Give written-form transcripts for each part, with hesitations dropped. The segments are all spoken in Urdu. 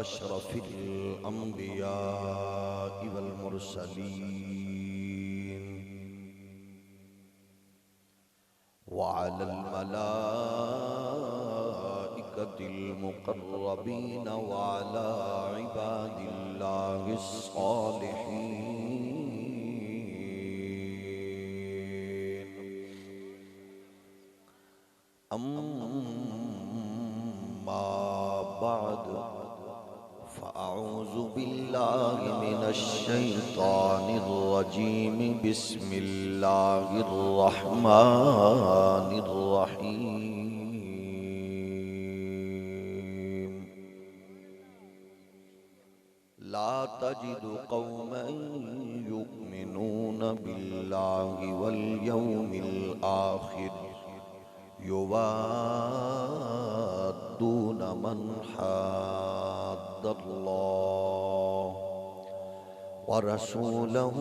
أشرف الأنبياء والمرسلين وعلى الملائكة المقربين وعلى عباد الله الصالحين أما بعد فأعوذ بالله من الشيطان الرجيم بسم الله الرحمن الرحيم لا تجد قوما يؤمنون بالله واليوم الآخر يوادون من حاد الله ورسوله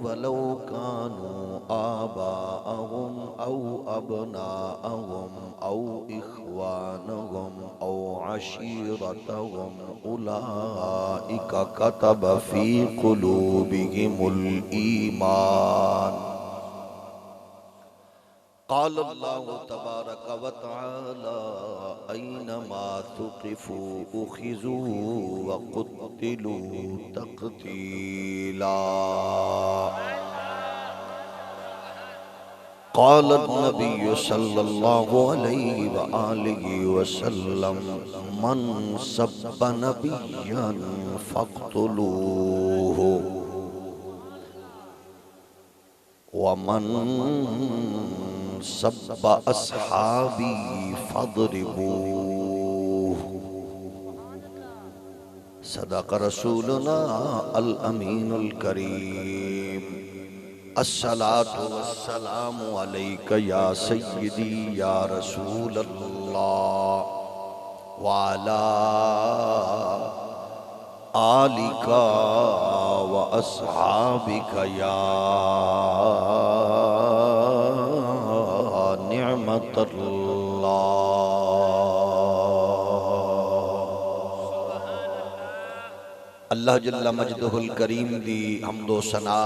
ولو كانوا آباءهم أو أبناءهم أو إخوانهم أو عشيرتهم أولئك كتب في قلوبهم الإيمان قال الله تبارك وتعالى أينما ثقفوا أخذوا وقتلوا تقتيلا قال النبي صلى الله عليه وآله وسلم من سب نبيا فاقتلوه ومن سب أصحابي فاضربوه صدق رسولنا الأمين الكريم الصلاة والسلام عليك يا سيدي يا رسول الله وعلى آلك وأصحابك يا نعمت اللہ جل مجدہ الکریم دی حمد و ثنا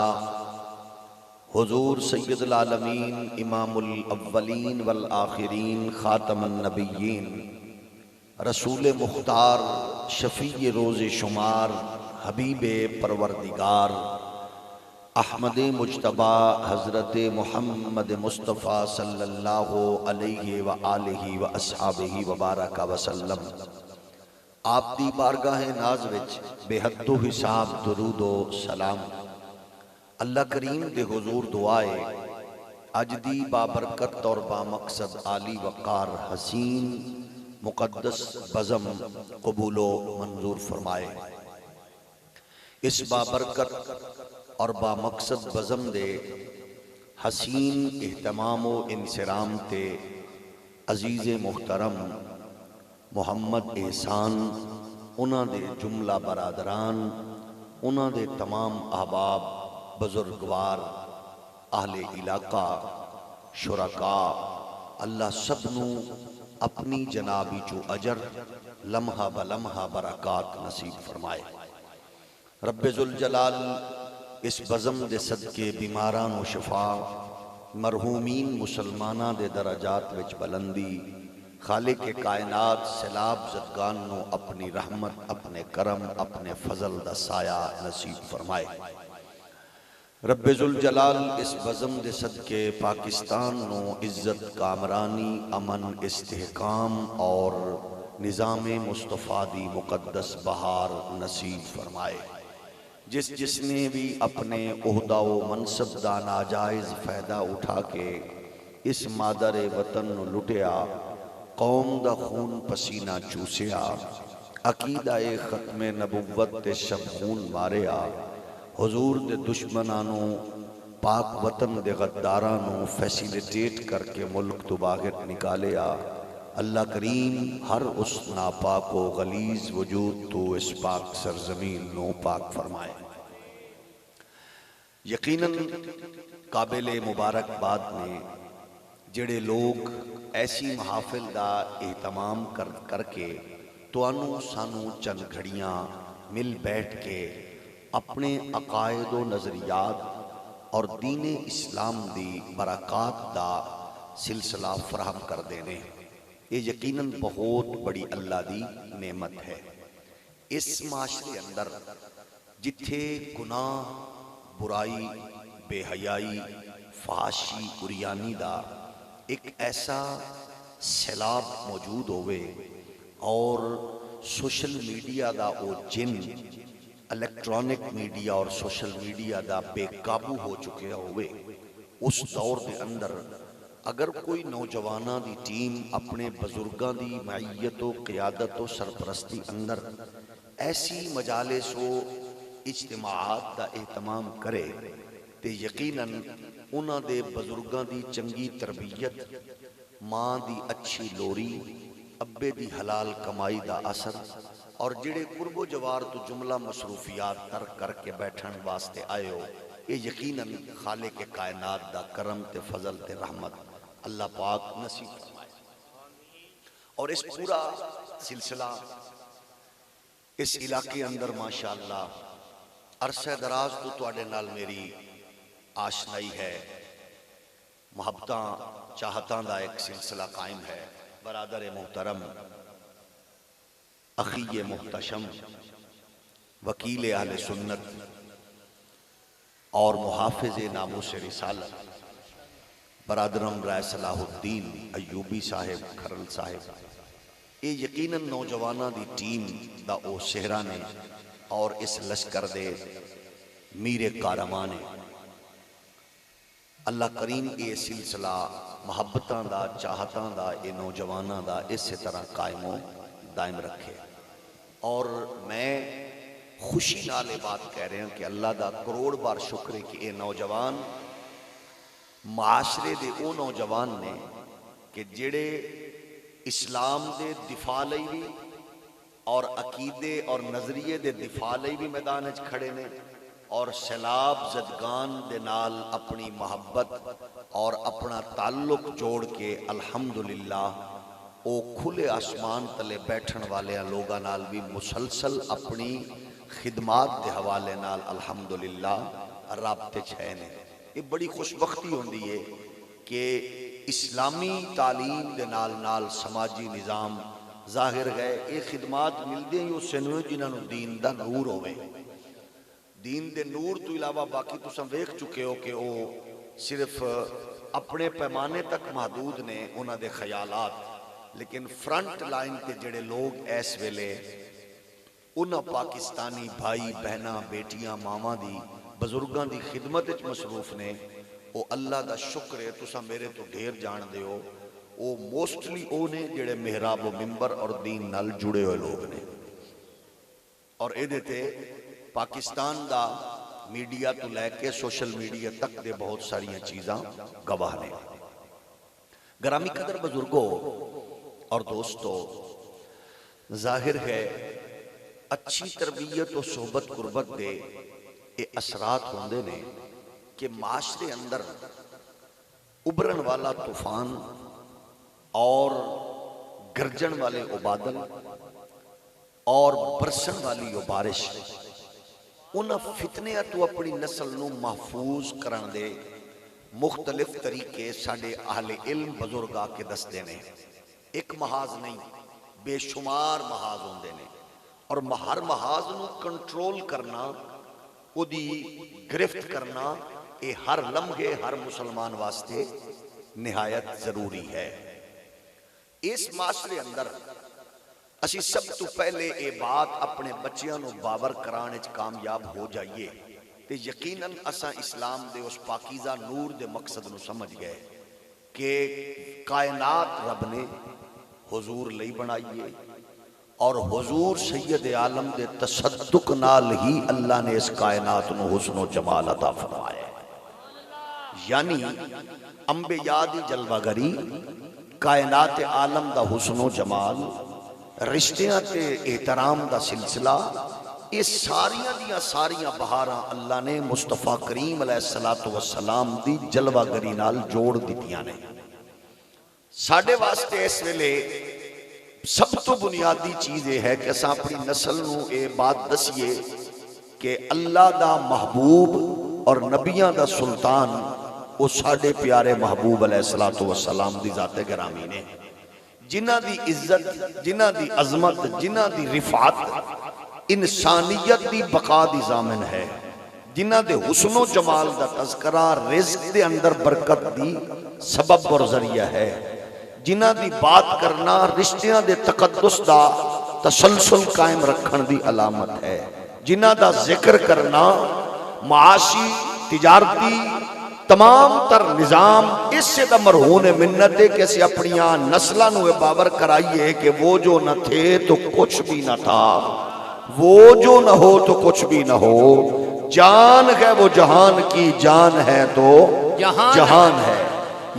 حضور سید العالمین امام الاولین والآخرین خاتم النبیین رسول مختار شفیع روز شمار حبیب پروردگار احمد مجتبی حضرت محمد مصطفیٰ صلی اللہ علیہ وآلہ وآصحابہ وبارک وسلم آپ دی بارگاہ ناز وچ بے حد و حساب درود و سلام اللہ کریم دے حضور دعائے اج دی بابرکت اور بامقصد عالی وقار حسین مقدس بزم قبول و منظور فرمائے اس بابرکت اور با مقصد بزم دے حسین اہتمام و انصرام تے عزیز محترم محمد احسان انہاں دے جملہ برادران انہاں دے تمام احباب بزرگوار اہل علاقہ شرکاء اللہ سبنو اپنی جنابی چو اجر لمحہ بلمحہ برکات نصیب فرمائے رب ذوالجلال اس بزم دے صدقے بیماران و شفا مرحومین مسلمانہ دے درجات وچ بلندی خالق کائنات سیلاب زدگان نو اپنی رحمت اپنے کرم اپنے فضل دا سایہ نصیب فرمائے رب ذوالجلال اس بزم دے صدقے پاکستان نو عزت کامرانی امن استحکام اور نظام مصطفیٰ دی مقدس بہار نصیب فرمائے جس نے بھی اپنے عہدہ و منصب دا ناجائز فائدہ اٹھا کے اس مادر وطن لٹیا قوم دا خون پسینہ چوسیا عقیدہ ختم نبوت تے شب خون ماریا حضور دے دشمنانوں پاک وطن دے غدارانوں فیسیلیٹیٹ کر کے ملک تو باہر نکالیا اللہ کریم ہر اس ناپاک و غلیظ وجود تو اس پاک سرزمین نو پاک فرمائے یقیناً قابل مبارک بات نے جڑے لوگ ایسی محافل دا اہتمام کر کے توانوں سانوں چند گھڑیاں مل بیٹھ کے اپنے عقائد و نظریات اور دین اسلام دی برکات دا سلسلہ فراہم کر دینے، یہ یقیناً بہت بڑی اللہ دی نعمت ہے۔ اس معاشرے اندر جتھے گناہ، برائی، بے حیائی، فحاشی، عریانی دا ایک ایسا سیلاب موجود ہوئے اور سوشل میڈیا دا او جن الیکٹرانک میڈیا اور سوشل میڈیا دا بے قابو ہو چکے ہوئے، اس دور دے اندر اگر کوئی نوجوانہ دی ٹیم اپنے بزرگاں دی معیت و قیادت و سرپرستی اندر ایسی مجالس و اجتماعات دا اہتمام کرے تے یقیناً انہاں دے بزرگاں دی چنگی تربیت، ماں دی اچھی لوری، ابے دی حلال کمائی دا اثر اور جڑے قرب و جوار تو جملہ مصروفیات ترک کر کے بیٹھن واسطے آئے ہو، یہ یقیناً خالق کائنات دا کرم تے فضل تے رحمت اللہ پاک نصیب فرمائے۔ اور اس پورا سلسلہ اس علاقے اندر ماشاءاللہ عرصہ دراز تو تواڈے نال میری آشنائی ہے، محبتاں چاہتاں دا ایک سلسلہ قائم ہے۔ برادر محترم، اخی محتشم، وکیل اہل سنت اور محافظ ناموس رسالت، برادرم رائے صلاح الدین ایوبی صاحب کھرل صاحب، یہ یقیناً نوجوانہ دی ٹیم دا او سہرہ نے اور اس لشکر دے میرے کارمانے، اللہ کریم یہ سلسلہ محبتاں دا، چاہتاں دا، یہ نوجواناں دا اسی طرح قائم و دائم رکھے۔ اور میں خوشی نال یہ بات کہہ رہے ہیں کہ اللہ دا کروڑ بار شکر ہے کہ یہ نوجوان معاشرے دے او نوجوان نے کہ جڑے اسلام دے دفاع لئی بھی اور عقیدے اور نظریے دے دفاع لئی بھی میدان وچ کھڑے نے، اور سیلاب زدگان دے نال اپنی محبت اور اپنا تعلق جوڑ کے الحمدللہ او کھلے آسمان تلے بیٹھن والے لوگاں نال بھی مسلسل اپنی خدمات دے حوالے نال الحمدللہ رابطے چھے نے۔ یہ بڑی خوشبختی ہوندی ہے کہ اسلامی تعلیم دے نال نال سماجی نظام ظاہر گئے، یہ خدمات ملدے ہی اس سنوے جنہاں نو دین دا نور ہوئے۔ دین دے نور تو علاوہ باقی تو سم ویکھ چکے ہو کہ وہ صرف اپنے پیمانے تک محدود نے انہاں دے خیالات، لیکن فرنٹ لائن تے جڑے لوگ ایس ویلے انہاں پاکستانی بھائی بہناں بیٹیاں ماواں دی بزرگاں دی خدمت وچ مصروف نے، وہ اللہ دا شکر ہے تساں میرے تو ڈھیر جان دے ہو، وہ موسٹلی او نے جڑے محراب و منبر اور دین نال جڑے ہوئے لوگ نے۔ اور اے دیتے پاکستان دا میڈیا تو لے کے سوشل میڈیا تک دے بہت ساریاں چیزاں گواہ نے۔ گرامی قدر بزرگوں اور دوستو، ظاہر ہے اچھی تربیت و صحبت قربت دے یہ اثرات ہوندے نے کہ معاشرے اندر ابھرن والا طوفان اور گرجن والے او بادل اور برسن والی او بارش انہاں فتنیاں تو اپنی نسل نو محفوظ کرن دے مختلف طریقے ساڈے اہل علم بزرگ آ کے دستے نے۔ ایک محاذ نہیں، بے شمار محاذ ہوندے نے، اور ہر محاذ نو کنٹرول کرنا، او دی گرفت کرنا، اے ہر لمحے ہر مسلمان واسطے نہایت ضروری ہے۔ اس معاشرے اندر اسی سب تو پہلے اے بات اپنے بچیاں نو باور کرانے چ کامیاب ہو جائیے تے یقیناً اساں اسلام دے اس پاکیزہ نور دے مقصد نو سمجھ گئے کہ کائنات رب نے حضور لئی بنائیے، اور حضور سید عالم دے تصدق نال ہی اللہ نے اس کائنات نو حسن و جمال عطا فرمایا۔ یعنی انبیاء دی جلوہ گری، کائنات عالم دا حسن و جمال، رشتیاں تے احترام دا سلسلہ، یہ ساریاں دیاں ساریاں بہاراں اللہ نے مصطفیٰ کریم علیہ السلام دی جلوہ گری نال جوڑ دیتیاں نے۔ ساڑھے واسطے اس ویلے سب تو بنیادی چیز یہ ہے کہ اساں اپنی نسل نو اے بات دسیے کہ اللہ دا محبوب اور نبیاں دا سلطان وہ ساڈے پیارے محبوب علیہ السلام دی ذات گرامی نے، جنہ دی عزت، جنہ دی عظمت، جنہ دی رفعت انسانیت دی بقا دی ضامن ہے، جنہ دے حسن و جمال دا تذکرہ رزق دے اندر برکت دی سبب اور ذریعہ ہے، جنہ دی بات کرنا رشتیاں دے تقدس دا تسلسل قائم رکھن دی علامت ہے، جنہ دا ذکر کرنا معاشی، تجارتی، تمام تر نظام اس سے دا مرہون منت ہے کہ اسی اپنیاں نسلہ نوے باور کرائیے کہ وہ جو نہ تھے تو کچھ بھی نہ تھا، وہ جو نہ ہو تو کچھ بھی نہ ہو، جان ہے وہ جہان کی، جان ہے تو جہان ہے۔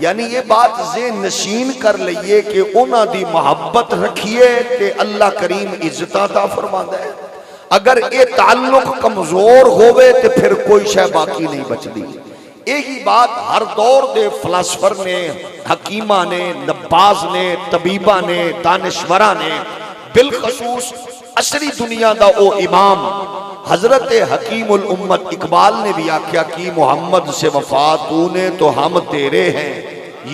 یعنی یہ بات ذہن نشین کر لئیے کہ انہاں دی محبت رکھیے کہ اللہ کریم عزت عطا فرماتا ہے۔ اگر یہ تعلق کمزور ہوئے تو پھر کوئی شے باقی نہیں بچ دی۔ یہی بات ہر دور دے فلسفر نے، حکیمہ نے، نباز نے، طبیبہ نے، دانشورہ نے، بالخصوص عصری دنیا دا او امام حضرت حکیم الامت اقبال نے بھی آکھیا کہ محمد سے وفا تو نے تو ہم تیرے ہیں،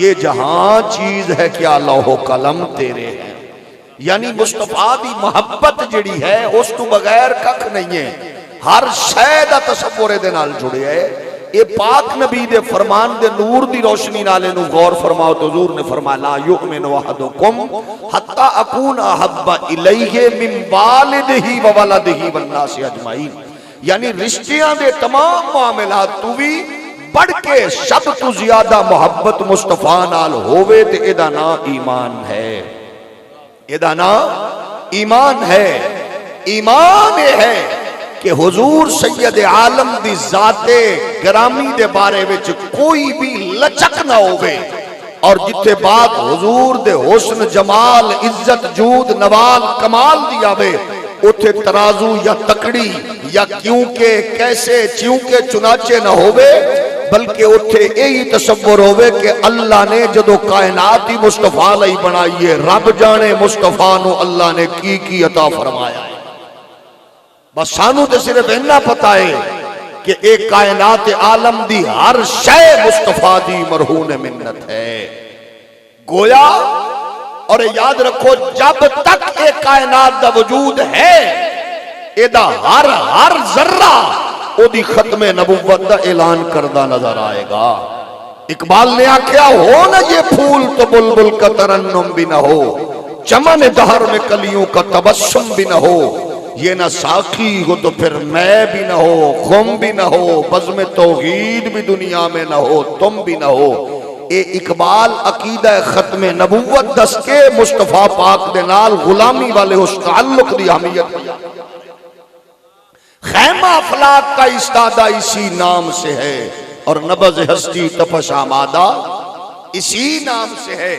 یہ جہاں چیز ہے کیا لوح و قلم تیرے ہیں۔ یعنی مصطفیٰ دی محبت جڑی ہے اس تو بغیر ککھ نہیں ہے، ہر شے دا تصور دے نال جڑے ہے۔ اے پاک نبی دے فرمان دے نور دی روشنی نالے نو غور فرماؤ تو حضور نے فرمایا لا یؤمن احدکم حتی اکون احب الیہ من والدہ و ولدہ والناس اجمعین۔ یعنی رشتیاں دے تمام معاملات تو بھی بڑھ کے سب تو زیادہ محبت مصطفیٰ نال ہووے تے ادا نا ایمان ہے، ادا نا ایمان ہے۔ ایمان ہے کہ حضور سید عالم دی ذات گرامی دے بارے وچ کوئی بھی لچک نہ ہوئے، اور جتے بات حضور دے حسن جمال عزت جود نوال کمال دیا وے اتھے ترازو یا تکڑی یا کیونکہ کیسے چیونکہ چنانچہ نہ ہوئے، بلکہ اتھے یہی تصور ہوئے کہ اللہ نے جدو کائناتی مصطفیٰ لئی بنائیے، رب جانے مصطفیٰ نو اللہ نے کی عطا فرمایا ہے۔ بس سانو تے صرف اتنا پتہ ہے کہ ایک کائنات عالم دی ہر شے مصطفیٰ دی مرہون منت ہے۔ گویا اور یاد رکھو جب تک ایک کائنات دا وجود ہے ایدہ ہر ذرہ او دی ختم نبوت دا اعلان کردہ نظر آئے گا۔ اقبال نے آکھیا ہو نہ یہ پھول تو بلبل کا ترنم بھی نہ ہو، چمن دہر میں کلیوں کا تبسم بھی نہ ہو، یہ نہ ساقی ہو تو پھر میں بھی نہ ہو، خم بھی نہ ہو، بزم توحید بھی دنیا میں نہ ہو، تم بھی نہ ہو۔ اے اقبال عقیدہ ختم نبوت دس کے مصطفیٰ پاک دے نال غلامی والے اس تعلق دی اہمیت۔ خیمہ افلاک کا استادہ اسی نام سے ہے، اور نبض ہستی تپش آمادہ اسی نام سے ہے۔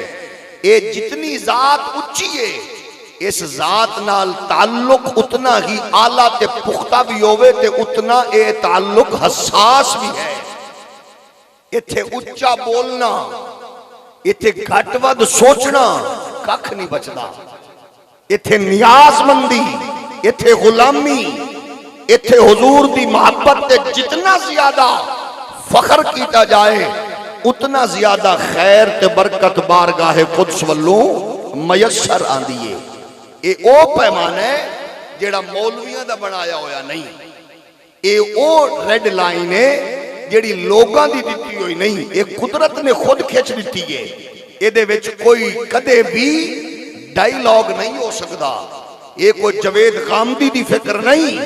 اے جتنی ذات اچھی ہے اس ذات نال تعلق اتنا ہی آلہ تے پختہ بھی ہوئے تے اتنا اے تعلق حساس بھی ہے۔ اتھے اچھا بولنا، اتھے گھٹ ود سوچنا ککھ نہیں بچدا، اتھے نیاز مندی، اتھے غلامی، اتھے حضور دی محبت تے جتنا زیادہ فخر کیتا جائے اتنا زیادہ خیر تے برکت بارگاہ قدس والوں میسر آندیے۔ اے او پیمان ہے جیڑا مولویاں دا بنایا ہویا نہیں، اے او ریڈ لائن ہے جیڑی لوگاں دی دیتی ہوئی نہیں، اے قدرت نے خود کھچ دیتی ہے۔ اے دے وچ کوئی کدے بھی ڈائیلاگ نہیں ہو سکدا، اے کوئی جوید غامدی دی فکر نہیں،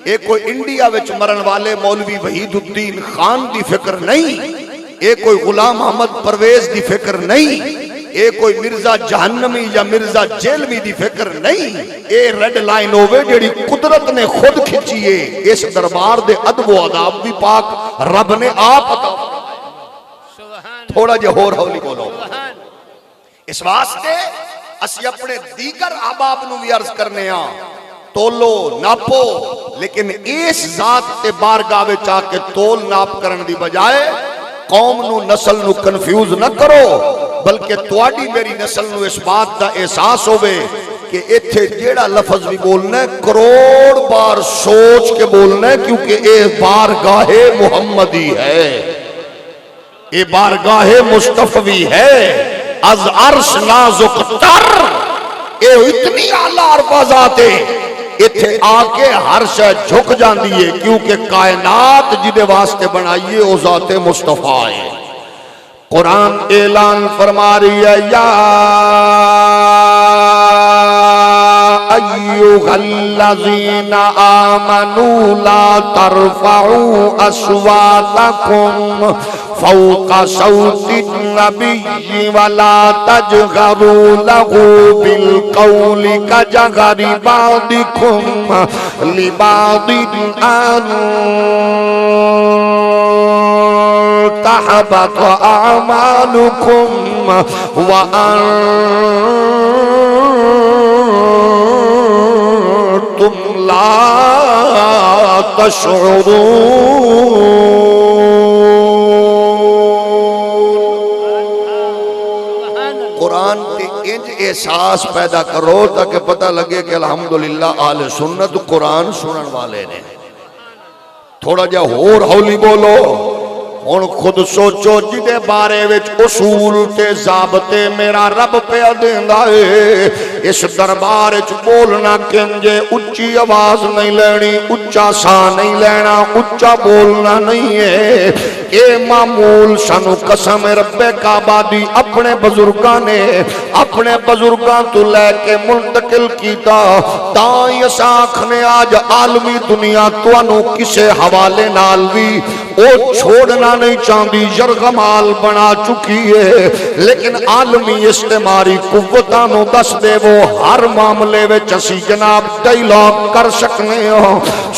اے کوئی انڈیا وچ مرن والے مولوی وحید الدین خان دی فکر نہیں، اے کوئی غلام احمد پرویز دی فکر نہیں، اے کوئی مرزا جہنمی یا مرزا جیلمی دی فکر نہیں۔ اے ریڈ لائن ہوئے جیڑی قدرت نے خود کھچیے، اس دربار دے ادب و عذاب بھی پاک رب نے آپ عطا۔ تھوڑا جے ہور ہولی بولو۔ اس واسطے اسی اپنے دیگر احباب نو بھی عرض کرنے ہاں تولو ناپو، لیکن اس ذات تے بارگاہ وچ آ کے تول ناپ کرن دی بجائے قوم نو نسل نو کنفیوز نہ کرو۔ بلکہ تواڈی میری نسل نو اس بات دا احساس ہوئے کہ ایتھے جیڑا لفظ بھی بولنا ہے کروڑ بار سوچ کے بولنا ہے، کیونکہ اے بارگاہ محمدی ہے، اے بارگاہ مصطفی ہے، از عرش نازک تر، اے اتنی اعلیٰ عرفات ہے، اتھے آکے ہر شے جھک جاندی ہے، کیونکہ کائنات جدے واسطے بنائیے او ذات مصطفیٰ ہے۔ قرآن اعلان فرما رہی ہے یا ایھا الذین آمنوا لا ترفعوا اصواتکم فوق صوت النبی ولا تجہروا له بالقول کجہر بعضکم لبعض ان تحبط اعمالکم وانتم لا تشعرون۔ قرآن تے انج احساس پیدا کرو تاکہ پتہ لگے کہ الحمدللہ اہل سنت قرآن سنن والے نے۔ تھوڑا جا اور ہولی بولو، ان خود سوچو جدے بارے وچ اصول تے ضابطے میرا رب پہ دیندا ہے، اس دربار وچ بولنا کنجے، اچھی آواز نہیں لینی، اچھا سا نہیں لینا، اچھا بولنا نہیں ہے، اے معمول سانو قسم رب کعبہ دی اپنے بزرگاں نے اپنے بزرگاں تو لے کے منتقل کیتا، تائیں اساں آکھنے آج عالمی دنیا توانو کسے حوالے نال بھی او چھوڑنا نہیں چاندی، یرغمال بنا چکی ہے، لیکن عالمی استعماری قوتانو دس دے وہ ہر معاملے وچ اسی جناب ڈائیلاگ کر سکنے ہو،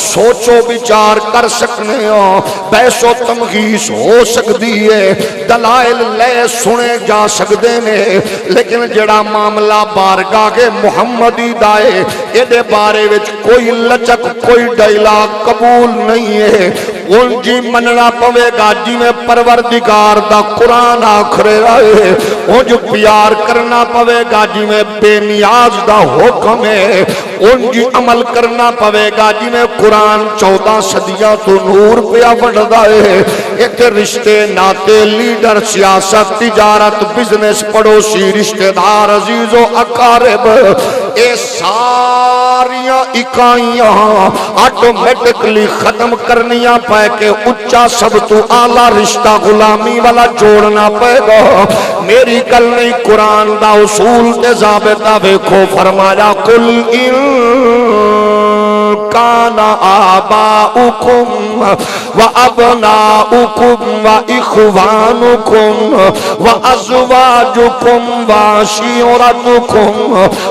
سوچو بچار کر سکنے ہو، بحث و تمغیز ہو سکتی ہے، دلائل لے سنے جا سکتے نے، لیکن جڑا معاملہ بارگاہ محمدی دائے ایدے بارے وچ کوئی لچک کوئی ڈائیلاگ قبول نہیں ہے، ان جی مننا پوے گا جی میں پروردگار دا قرآن آخرے رہے، ان جو پیار کرنا پوے گا جی میں بے نیاز دا حکم ہے، ان جی عمل کرنا پوے گا جی میں قرآن 14 صدیاں تو نور پیا بڑھدا ہے، ایک رشتے ناتے لیڈر سیاست تجارت بزنس پڑوسی رشتہ دار عزیز و اقارب، اے ساریاں اکائیاں آٹومیٹکلی ختم کرنیاں پائے کہ اچھا سب تو اعلیٰ رشتہ غلامی والا جوڑنا پائے گا۔ میری کل نہیں قرآن دا اصول تے ضابطہ ویکھو، فرمایا قل ان کان آباؤکم و ابناؤکم و اخوانکم و ازواجکم و عشیرتکم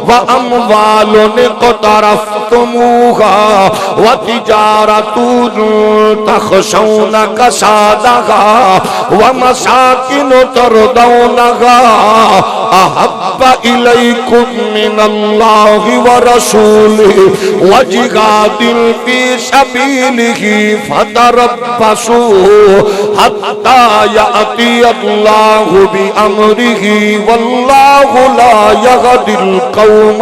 و اموال اقترفتموها و تجارت تخشون کسادها و مساکن ترضونها احب الیکم من اللہ و رسولہ و جہاد فی سبیلہ فتربصوا حتی یأتی اللہ بامرہ واللہ لا یہدی القوم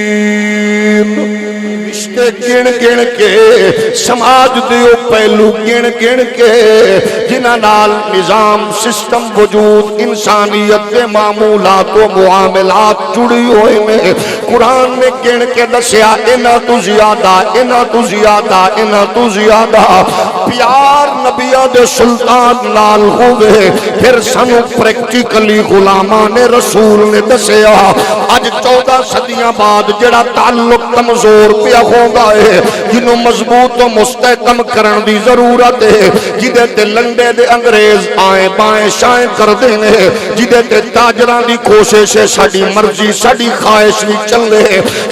الفاسقین۔ رشتے گن گن کے سماج دیو پہلو گن گن کے جنہ نال نظام سسٹم وجود انسانیت کے معمولات و معاملات جڑی ہوئے میں قرآن نے گن کے دسیا انہ تو زیادہ انہ تو زیادہ انہ تو زیادہ پیار نبیہ دے سلطان نال ہوئے، پھر سنو پریکٹیکلی غلامان رسول نے دسیا آج 14 صدیاں بعد جڑا تعلق کمزور پیا ہوگا ہے، جنہوں مضبوط و مستحکم کرن دی ضرورت ہے، جدے تے لنڈے دے انگریز آئیں بائیں شائیں کر دینے، جدے تے تاجران دی کوشش ہے ساڑی مرضی ساڑی خواہش بھی چلے،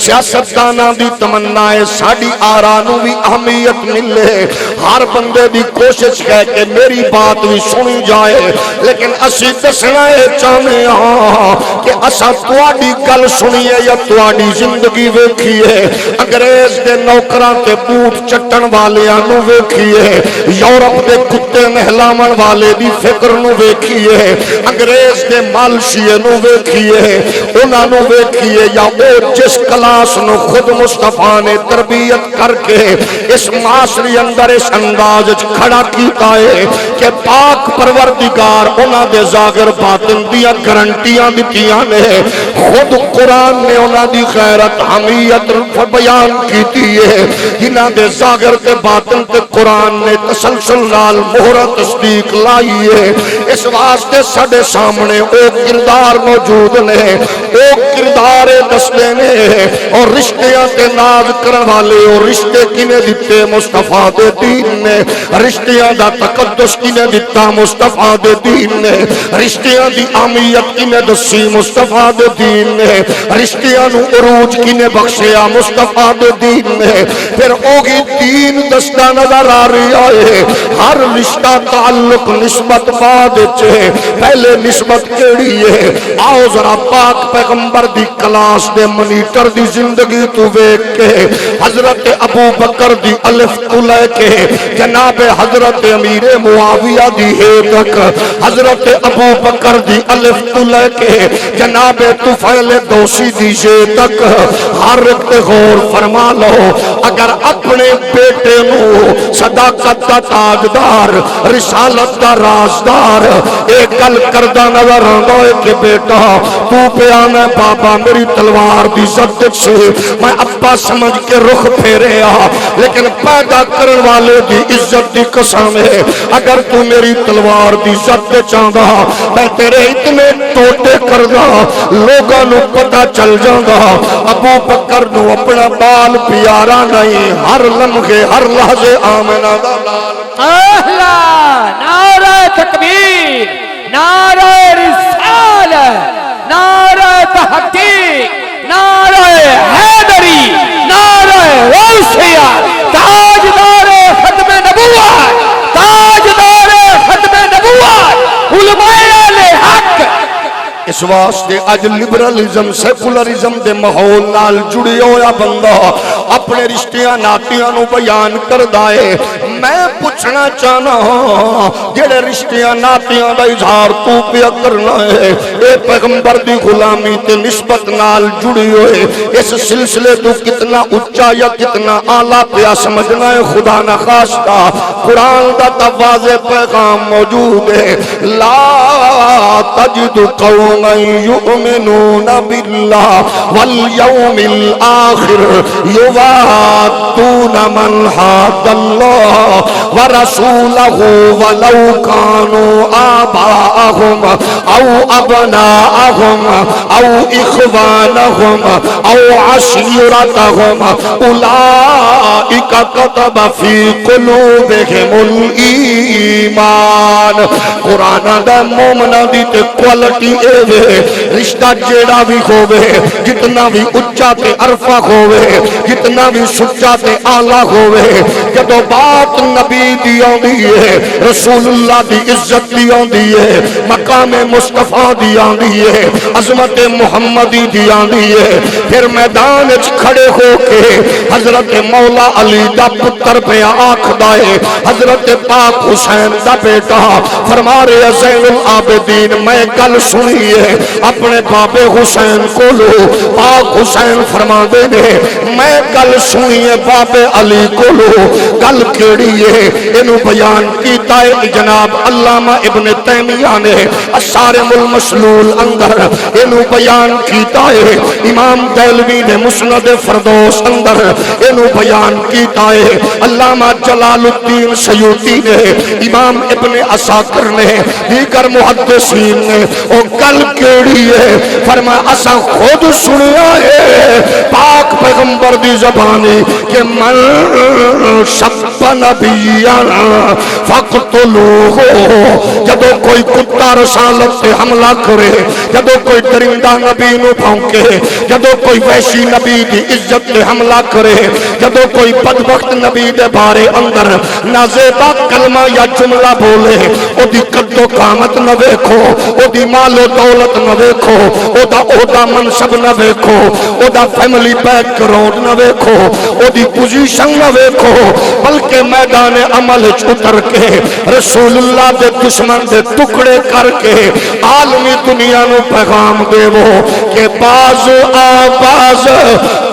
سیاستدانہ دی تمنائے ساڑی آرانو بھی اہمیت ملے، ہر بندے دی کوشش ہے کہ میری بات بھی سنی جائے، لیکن اسی دسنا ہے چاہنے ہاں کہ اسا تواڈی گل سنیے یا تواڈی زندگی ویکھیے، انگریز دے نوکران تے بوٹ چٹن والیاں نو ویکھیے، یورپ دے کتے نہلا بناون والے دی فکر نو ویکھیے انگریز دے مالشیے نو ویکھیے انہاں نو ویکھیے یا او جس کلاس نو خود مصطفیٰ نے تربیت کر کے اس معاشرے اندر اس انداز کھڑا کیتا ہے کہ پاک پروردگار انہاں دے ظاہر باطن دیا گارنٹیاں دتیاں نے خود قرآن نے انہاں دی غیرت حمیت بیان کیتی ہے جنہاں دے ظاہر تے باطن تے قرآن نے تسلسل نال مہر تصدیق لائی ہے اس واسطے ساڈے سامنے او کردار موجود نے او کردار دستے نے اور رشتیاں تے ناز کرن والے اور رشتے کنے دتے مصطفیٰ دے دین نے رشتیاں دا تقدس کنے دتا مصطفیٰ دے دین نے رشتیاں دی اہمیت کنے دسی مصطفیٰ دے دین نے رشتیاں نو عروج کنے بخشیا مصطفیٰ دے دین نے پھر اوگی دین دستا نظر آ رہی ہے ہر رشتہ تعلق نسبت بعد چھے پہلے نسبت کیڑی ہے آؤ ذرا پاک پیغمبر دی کلاس دے منیٹر دی زندگی تو ویک کے حضرت ابو بکر دی الف تو لے کے جناب حضرت امیر معاویہ دی ہے تک حضرت ابو بکر دی الف تو لے کے جناب طفیل دوسی دی ہے تک ہر ایک غور فرما لو اگر اپنے بیٹے نو صداقت دا تاجدار رسالت دا رازدار ایک گل کردہ نظر آندا ہے کہ بیٹا تو پہ آنا بابا میری تلوار دی زد سے میں ابا سمجھ کے رخ پھیرے لیکن پیدا کرن والے دی عزت دی قسم ہے اگر تو میری تلوار دی زد چاہدا میں تیرے اتنے ٹوٹے کردہ لوگاں نو پتہ چل جاندہ ابو بکر نو اپنا بال پیارا نہیں ہر لمحے ہر لحظے آمنہ دا اہلا نعرہ تکبیر نعرہ رسالت نعرہ تحقیق نعرہ حیدری نعرہ غوثیہ تاجدار ختم نبوت تاجدار ختم نبوت علماء اہل حق اس واسطے اج لبرلزم سیکولرزم دے ماحول نال جڑی ہویا بندہ اپنے رشتیاں ناتیاں نو بیان کردا ہے میں پوچھنا چاہنا ہوں جڑے رشتیاں ناتیاں دا اظہار تو پیا کرنا ہے اے پیغمبر دی غلامی تے نسبت نال جڑی ہوئے اس سلسلے تو کتنا اونچا یا کتنا اعلیٰ پیا سمجھنا ہے خدا نہ خواستہ قرآن دا تواضع پیغام موجود ہے لا تجد قوم يؤمنون بالله واليوم الآخر يوادون من حاد الله ورسوله ولو كانوا آباءهم أو أبناءهم أو إخوانهم أو عشيرتهم أولئك كتب في قلوبهم الإيمان قرآن دا مومنہ دی تے کوالٹی اے رشتہ جیڑا بھی ہوئے جتنا بھی اچھا تے عرفہ ہوئے جتنا بھی سچا تے آلہ ہوئے جدو بات نبی دی آندی ہے رسول اللہ دی عزت دی آندی ہے مقام مصطفیٰ دی آندی ہے عظمت محمدی دی آندی ہے پھر میدان اچھ کھڑے ہو کے حضرت مولا علی دا پتر پہ آنکھ دائے حضرت پاک حسین دا بیٹا فرما رہے زین العابدین میں کل سنیے اپنے بابے حسین کو لو پاک حسین فرما دینے میں کل سنیے بابے علی کو لو کل کیڑیے انہوں بیان کیتا ہے جناب علامہ ابن تیمیہ نے الصارم المسلول اندر انہوں بیان کیتا ہے امام دہلوی نے مسند فردوس اندر انہوں بیان کیتا ہے علامہ جلال الدین سیوطی نے امام ابن عساکر نے دیگر محدثین نے اور کل کیڑی ہے فرمایا اسا خود سنیا ہے پاک پیغمبر دی زبانی کہ من شب نبیانا فقتلوہ جدو کوئی کتا رسالت سے حملہ کرے جدو کوئی درندہ نبی نو بھونکے جدو کوئی وحشی نبی دی عزت سے حملہ کرے جدو کوئی بدبخت نبی دے بارے اندر نازیبہ کلمہ یا جملہ بولے او دی قد و قامت نہ ویکھو او دی مال و دولت نہ ویکھو او دا منصب نہ ویکھو او دا فیملی بیک گراؤنڈ نہ ویکھو او دی پوزیشن نہ ویکھو بلکہ میدان عمل اتر کے رسول اللہ دے دشمن دے ٹکڑے کر کے عالمی دنیا نو پیغام دیو کہ باز آواز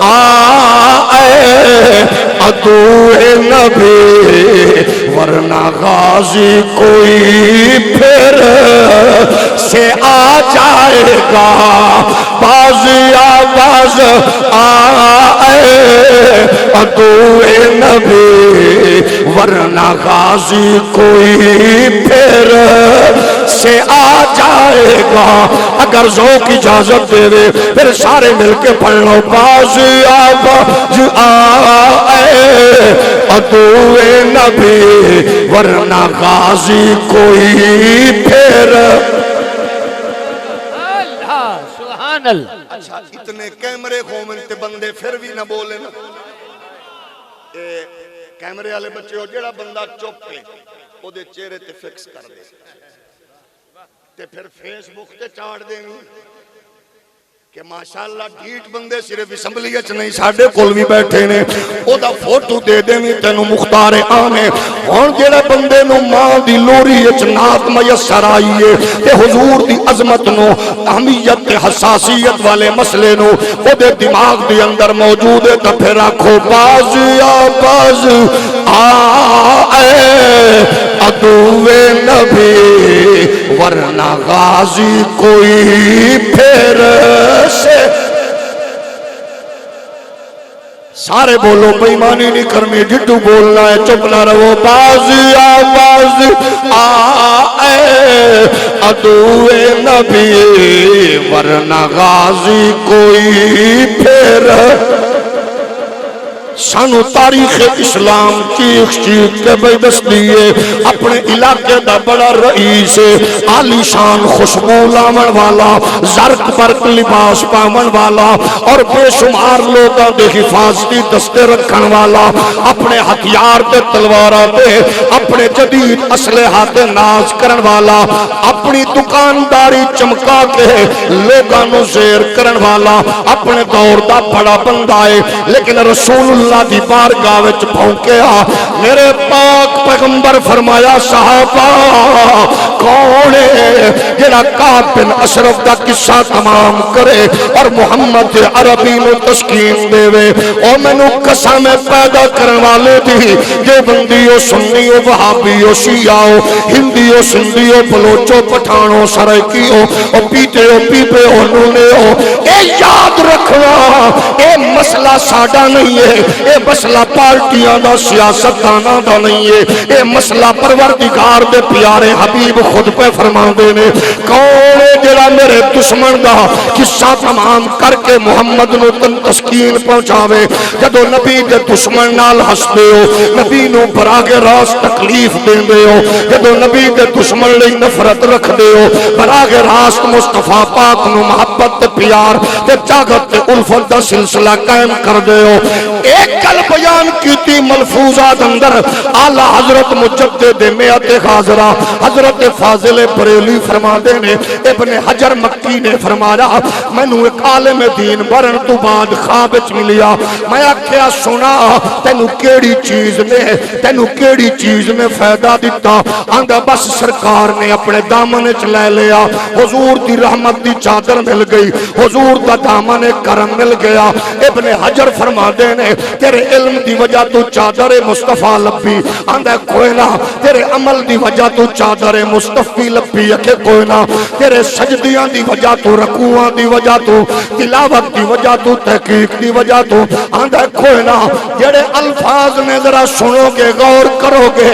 آئے عدو نبی ورنہ غازی کوئی پھر سے آ جائے گا باز آواز آئے عدو نبی ورنہ غازی کوئی پھر سے آ جائے گا اگر ذوق اجازت دے دے پھر سارے مل کے پڑھ لو باز آواز آئے عدو نبی ورنہ غازی کوئی پھر سبحان اللہ اچھا اتنے کیمرے قومن تے بندے پھر بھی نہ بولے نا اے کیمرے والے بچے ہو جڑا بندہ چپ ہے او دے چہرے تے فکس کر دے تے پھر فیس بک تے چاڑ دیں کہ ماشاءاللہ ڈیٹ بندے صرف اسمبلی اچ نہیں ساڈے کول بھی بیٹھے نے او دا فوٹو دے دیں تینوں مختار عام ہے ہن جڑے بندے نو ماں دی لوری اچ نات میسر آئی ہے تے حضور دی عظمت نو اہمیت تے حساسیت والے مسئلے نو او دے دماغ دے اندر موجود ہے تے پھر آکھو باز آواز آئے عدو نبی ورنہ غازی کوئی پھر سے سارے بولو بےایمانی نہیں کرنی جڈو بولنا ہے چپ نہ رہو باز آواز آئے عدو نبی ورنہ غازی کوئی پھر سانو تاریخ اسلام چیخ چیخ کے بھئی دس دیئے اپنے علاقے دا بڑا رئیس عالی شان خوشبو لامن والا زرق برق لباس پامن والا اور بے شمار لوگاں دے حفاظتی دستے رکھن والا اپنے ہتھیار دے تلوارہ دے اپنے جدید اسلحہ دے ناز کرن والا اپنی دکانداری چمکا کے لوگاں نو زیر کرن والا اپنے دور دا بڑا بندہ ہے لیکن رسول اللہ دی بارگاہ وچ پہنچیا میرے پاک پیغمبر فرمایا صحابہ کون ہے جڑا کعب بن اشرف دا قصہ تمام کرے اور محمد عربی نو تسکین دے وے او مینوں قسم پیدا کرن والے دی جو بندیو سنیو وہابیو شیعو ہندیو سندیو بلوچو پٹھانو سرائکیو او پیٹیو پیپیو نونیو اے یاد رکھنا اے مسئلہ ساڈا نہیں ہے اے مسئلہ پارٹیاں دا سیاستداناں دا نہیں ہے اے مسئلہ پروردگار دے پیارے حبیب خود پہ فرما دے نے کون جڑا میرے دشمن دا قصہ تمام کر کے محمد نو تسکین پہنچاوے جدو نبی دے دشمن نال ہسدے ہو نبی نو براہ راست تکلیف دیندے ہو جدو نبی دے دشمن لئی نفرت رکھ دے ہو براہ راست مصطفیٰ پاک نو محبت تے پیار تے چاہت تے الفت دا سلسلہ قائم کر دے ہو ایک کل بیان کیتی ملفوظات اندر اعلی حضرت مجدد میعت خاضرہ حضرت فاضل بریلی فرما دے نے ابن حجر مکی نے فرمایا میں نو ایک عالم دین برن تو بعد خواب وچ ملیا میں آکھیا سنا تینو کیڑی چیز نے فائدہ دیتا آندا بس سرکار نے اپنے دامن وچ لے لیا حضور دی رحمت دی چادر مل گئی حضور دا دامن کرم مل گیا ابن حجر فرما دے نے تیرے علم دی وجہ تو چادر مصطفیٰ لبی آندہ کوئی نہ تیرے عمل دی وجہ تو چادر مصطفی لبی اکھے کوئی نہ تیرے سجدیاں دی وجہ تو رکوعاں دی وجہ تو تلاوت دی وجہ تو تحقیق دی وجہ تو آندہ کوئی نہ جڑے الفاظ نے ذرا سنو گے غور کرو گے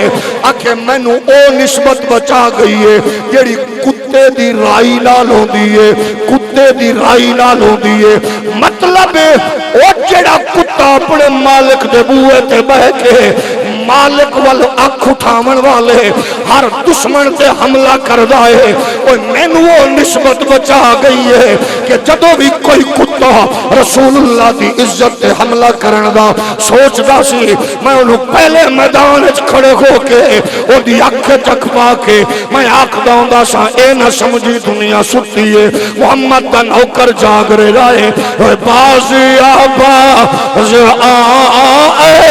اکھے میں نو او نسبت بچا گئی ہے جڑی کتے دی رائی نال ہوندی ہے کتے دی رائی نال ہوندی ہے مطلب او جڑا کتا اپنے مالک دے بوئے تے بہ کے مالک وال اکھ اٹھاون والے ہر دشمن تے حملہ کردا ہے اوے مینوں وہ نسبت بچا گئی ہے کہ جدوں بھی کوئی کتا رسول اللہ دی عزت تے حملہ کرن دا سوچدا سی میں انہوں پہلے میدان وچ کھڑے ہو کے او دی اکھ چکھ پا کے میں آکھدا ہوندا سا اے نہ سمجھی دنیا ستی ہے محمد دا نوکر جاگ رہا ہے باز آباز آئے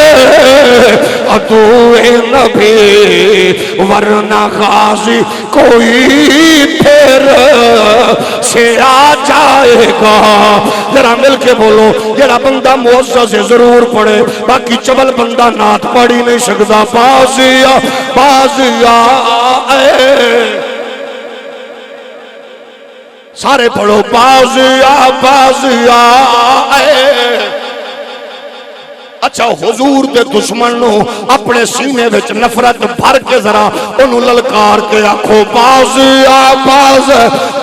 عدو نبی ورنہ غازی کوئی پھر سے آ جائے گا ذرا مل کے بولو جڑا بندہ معزز سے ضرور پڑھے باقی چبل بندہ نات پڑھی نہیں سکتا بازیا بازیا سارے پڑھو بازیا بازیا اچھا حضور دے دشمن نو اپنے سینے وچ نفرت بھر کے ذرا انہوں للکار کے آکھو باز آباز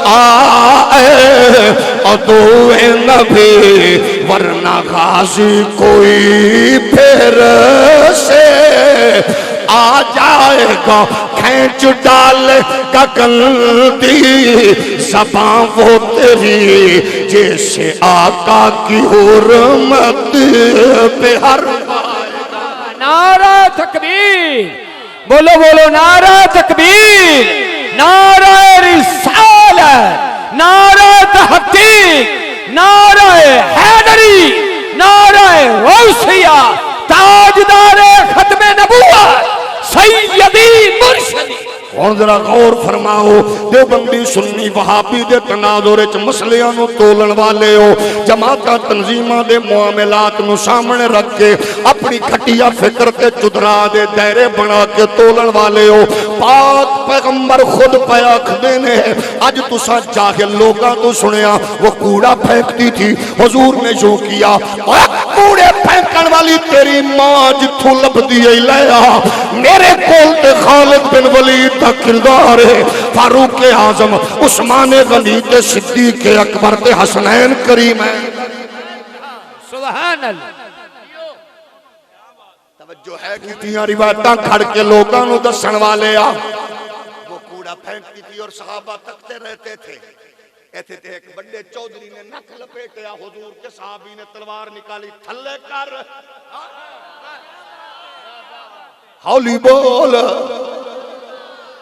آئے عدو نبی ورنہ غازی کوئی پھر سے آ جائے گا کھینچ ڈال کا کلدی زباں وہ تیری جیسے آقا کی حرمت پہ ہر نعرہ تکبیر بولو بولو نعرہ تکبیر نعرہ رسالت نعرہ تحقیق نعرہ حیدری نعرہ غوثیہ تاجدار ختم نبوت سیدی مرشدی اور ذرا غور فرماؤ دیوبندی سنی وہابی دے تناظر وچ مسئلیاں نو تولن والے ہو جماعتاں تنظیماں دے معاملات نو سامنے رکھ کے اپنی کھٹیا فکر تے چدرا دے دائرے بنا کے تولن والے ہو پاک پیغمبر خود پیا کھدے نے اج تساں جاہل لوگاں تو سنیا وہ کوڑا پھینکتی تھی حضور نے جو کیا کوڑے پھینکن والی تیری ماں جتھوں لبدی اے لیا میرے کول تے خالد بن ولید کا کردار ہے فاروق اعظم عثمان غنی تے صدیق اکبر تے حسنین کریم ہے سبحان اللہ توجہ ہے کتنی روایتاں کھڑ کے لوگاں نو دسن والے آ وہ کوڑا پھینکتی تھی اور صحابہ تکتے رہتے تھے ایتھے تے ایک بڑے چودھری نے نک لپیٹیا حضور کے صحابی نے تلوار نکالی تھلے کر ہولی بول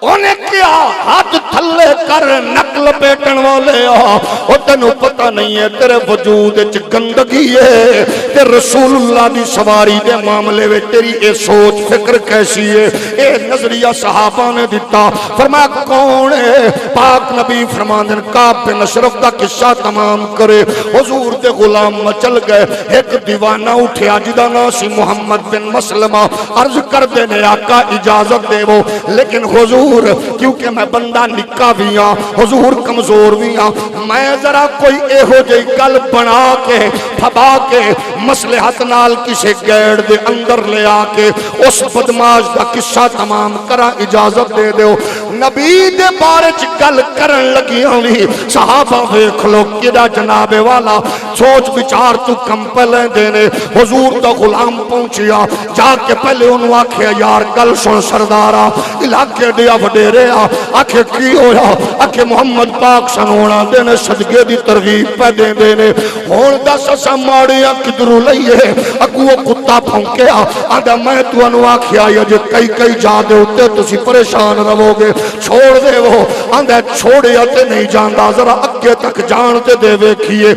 انہیں کیا ہاتھ تھلے کر نقل پیٹن والے او تنو پتہ نہیں ہے تیرے وجود وچ گندگی ہے تے رسول اللہ دی سواری دے معاملے وچ تیری اے سوچ فکر کیسی ہے اے نظریہ صحابہ نے دیتا فرمایا کون ہے پاک نبی فرماندن کعب بن اشرف دا قصہ تمام کرے حضور دے غلام مچل گئے ایک دیوانہ اٹھیا جدا نام سی محمد بن مسلمہ عرض کر دے نے آقا اجازت دے وہ لیکن حضور کیونکہ میں بندہ نکا بھی ہاں حضور کمزور بھی ہاں میں ذرا کوئی اے ہو جائی گل بنا کے پھبا کے مصلحت نال کسے گیڑ دے اندر لے آ کے اس بدماش دا قصہ تمام کرا اجازت دے دیو نبی دے بارے چ گل کرن لگی ہوئی صحابہ ویکھ لو کیڑا جناب والا سوچ بچار تو کم پہلے دینے حضور دا غلام پہنچیا جا کے پہلے انہوں آکھیا یار گل سن سردارا علاقے دیا وڈیرے آکھے کی ہویا آکھے محمد پاک سنونا دینے صدقے دی ترغیب پہ دینے ہون دا سسا ماڑیاں کدرو لئیے اگو وہ کتا پھونکیا آدھا میں تو انو آکھیا یا جو کئی جا دے ہوتے تو سی پریشان رو گے چھوڑ دے وہ آدھا چھوڑیا تے نہیں جاندہ ذرا اگے تک جانتے دے ویکھیے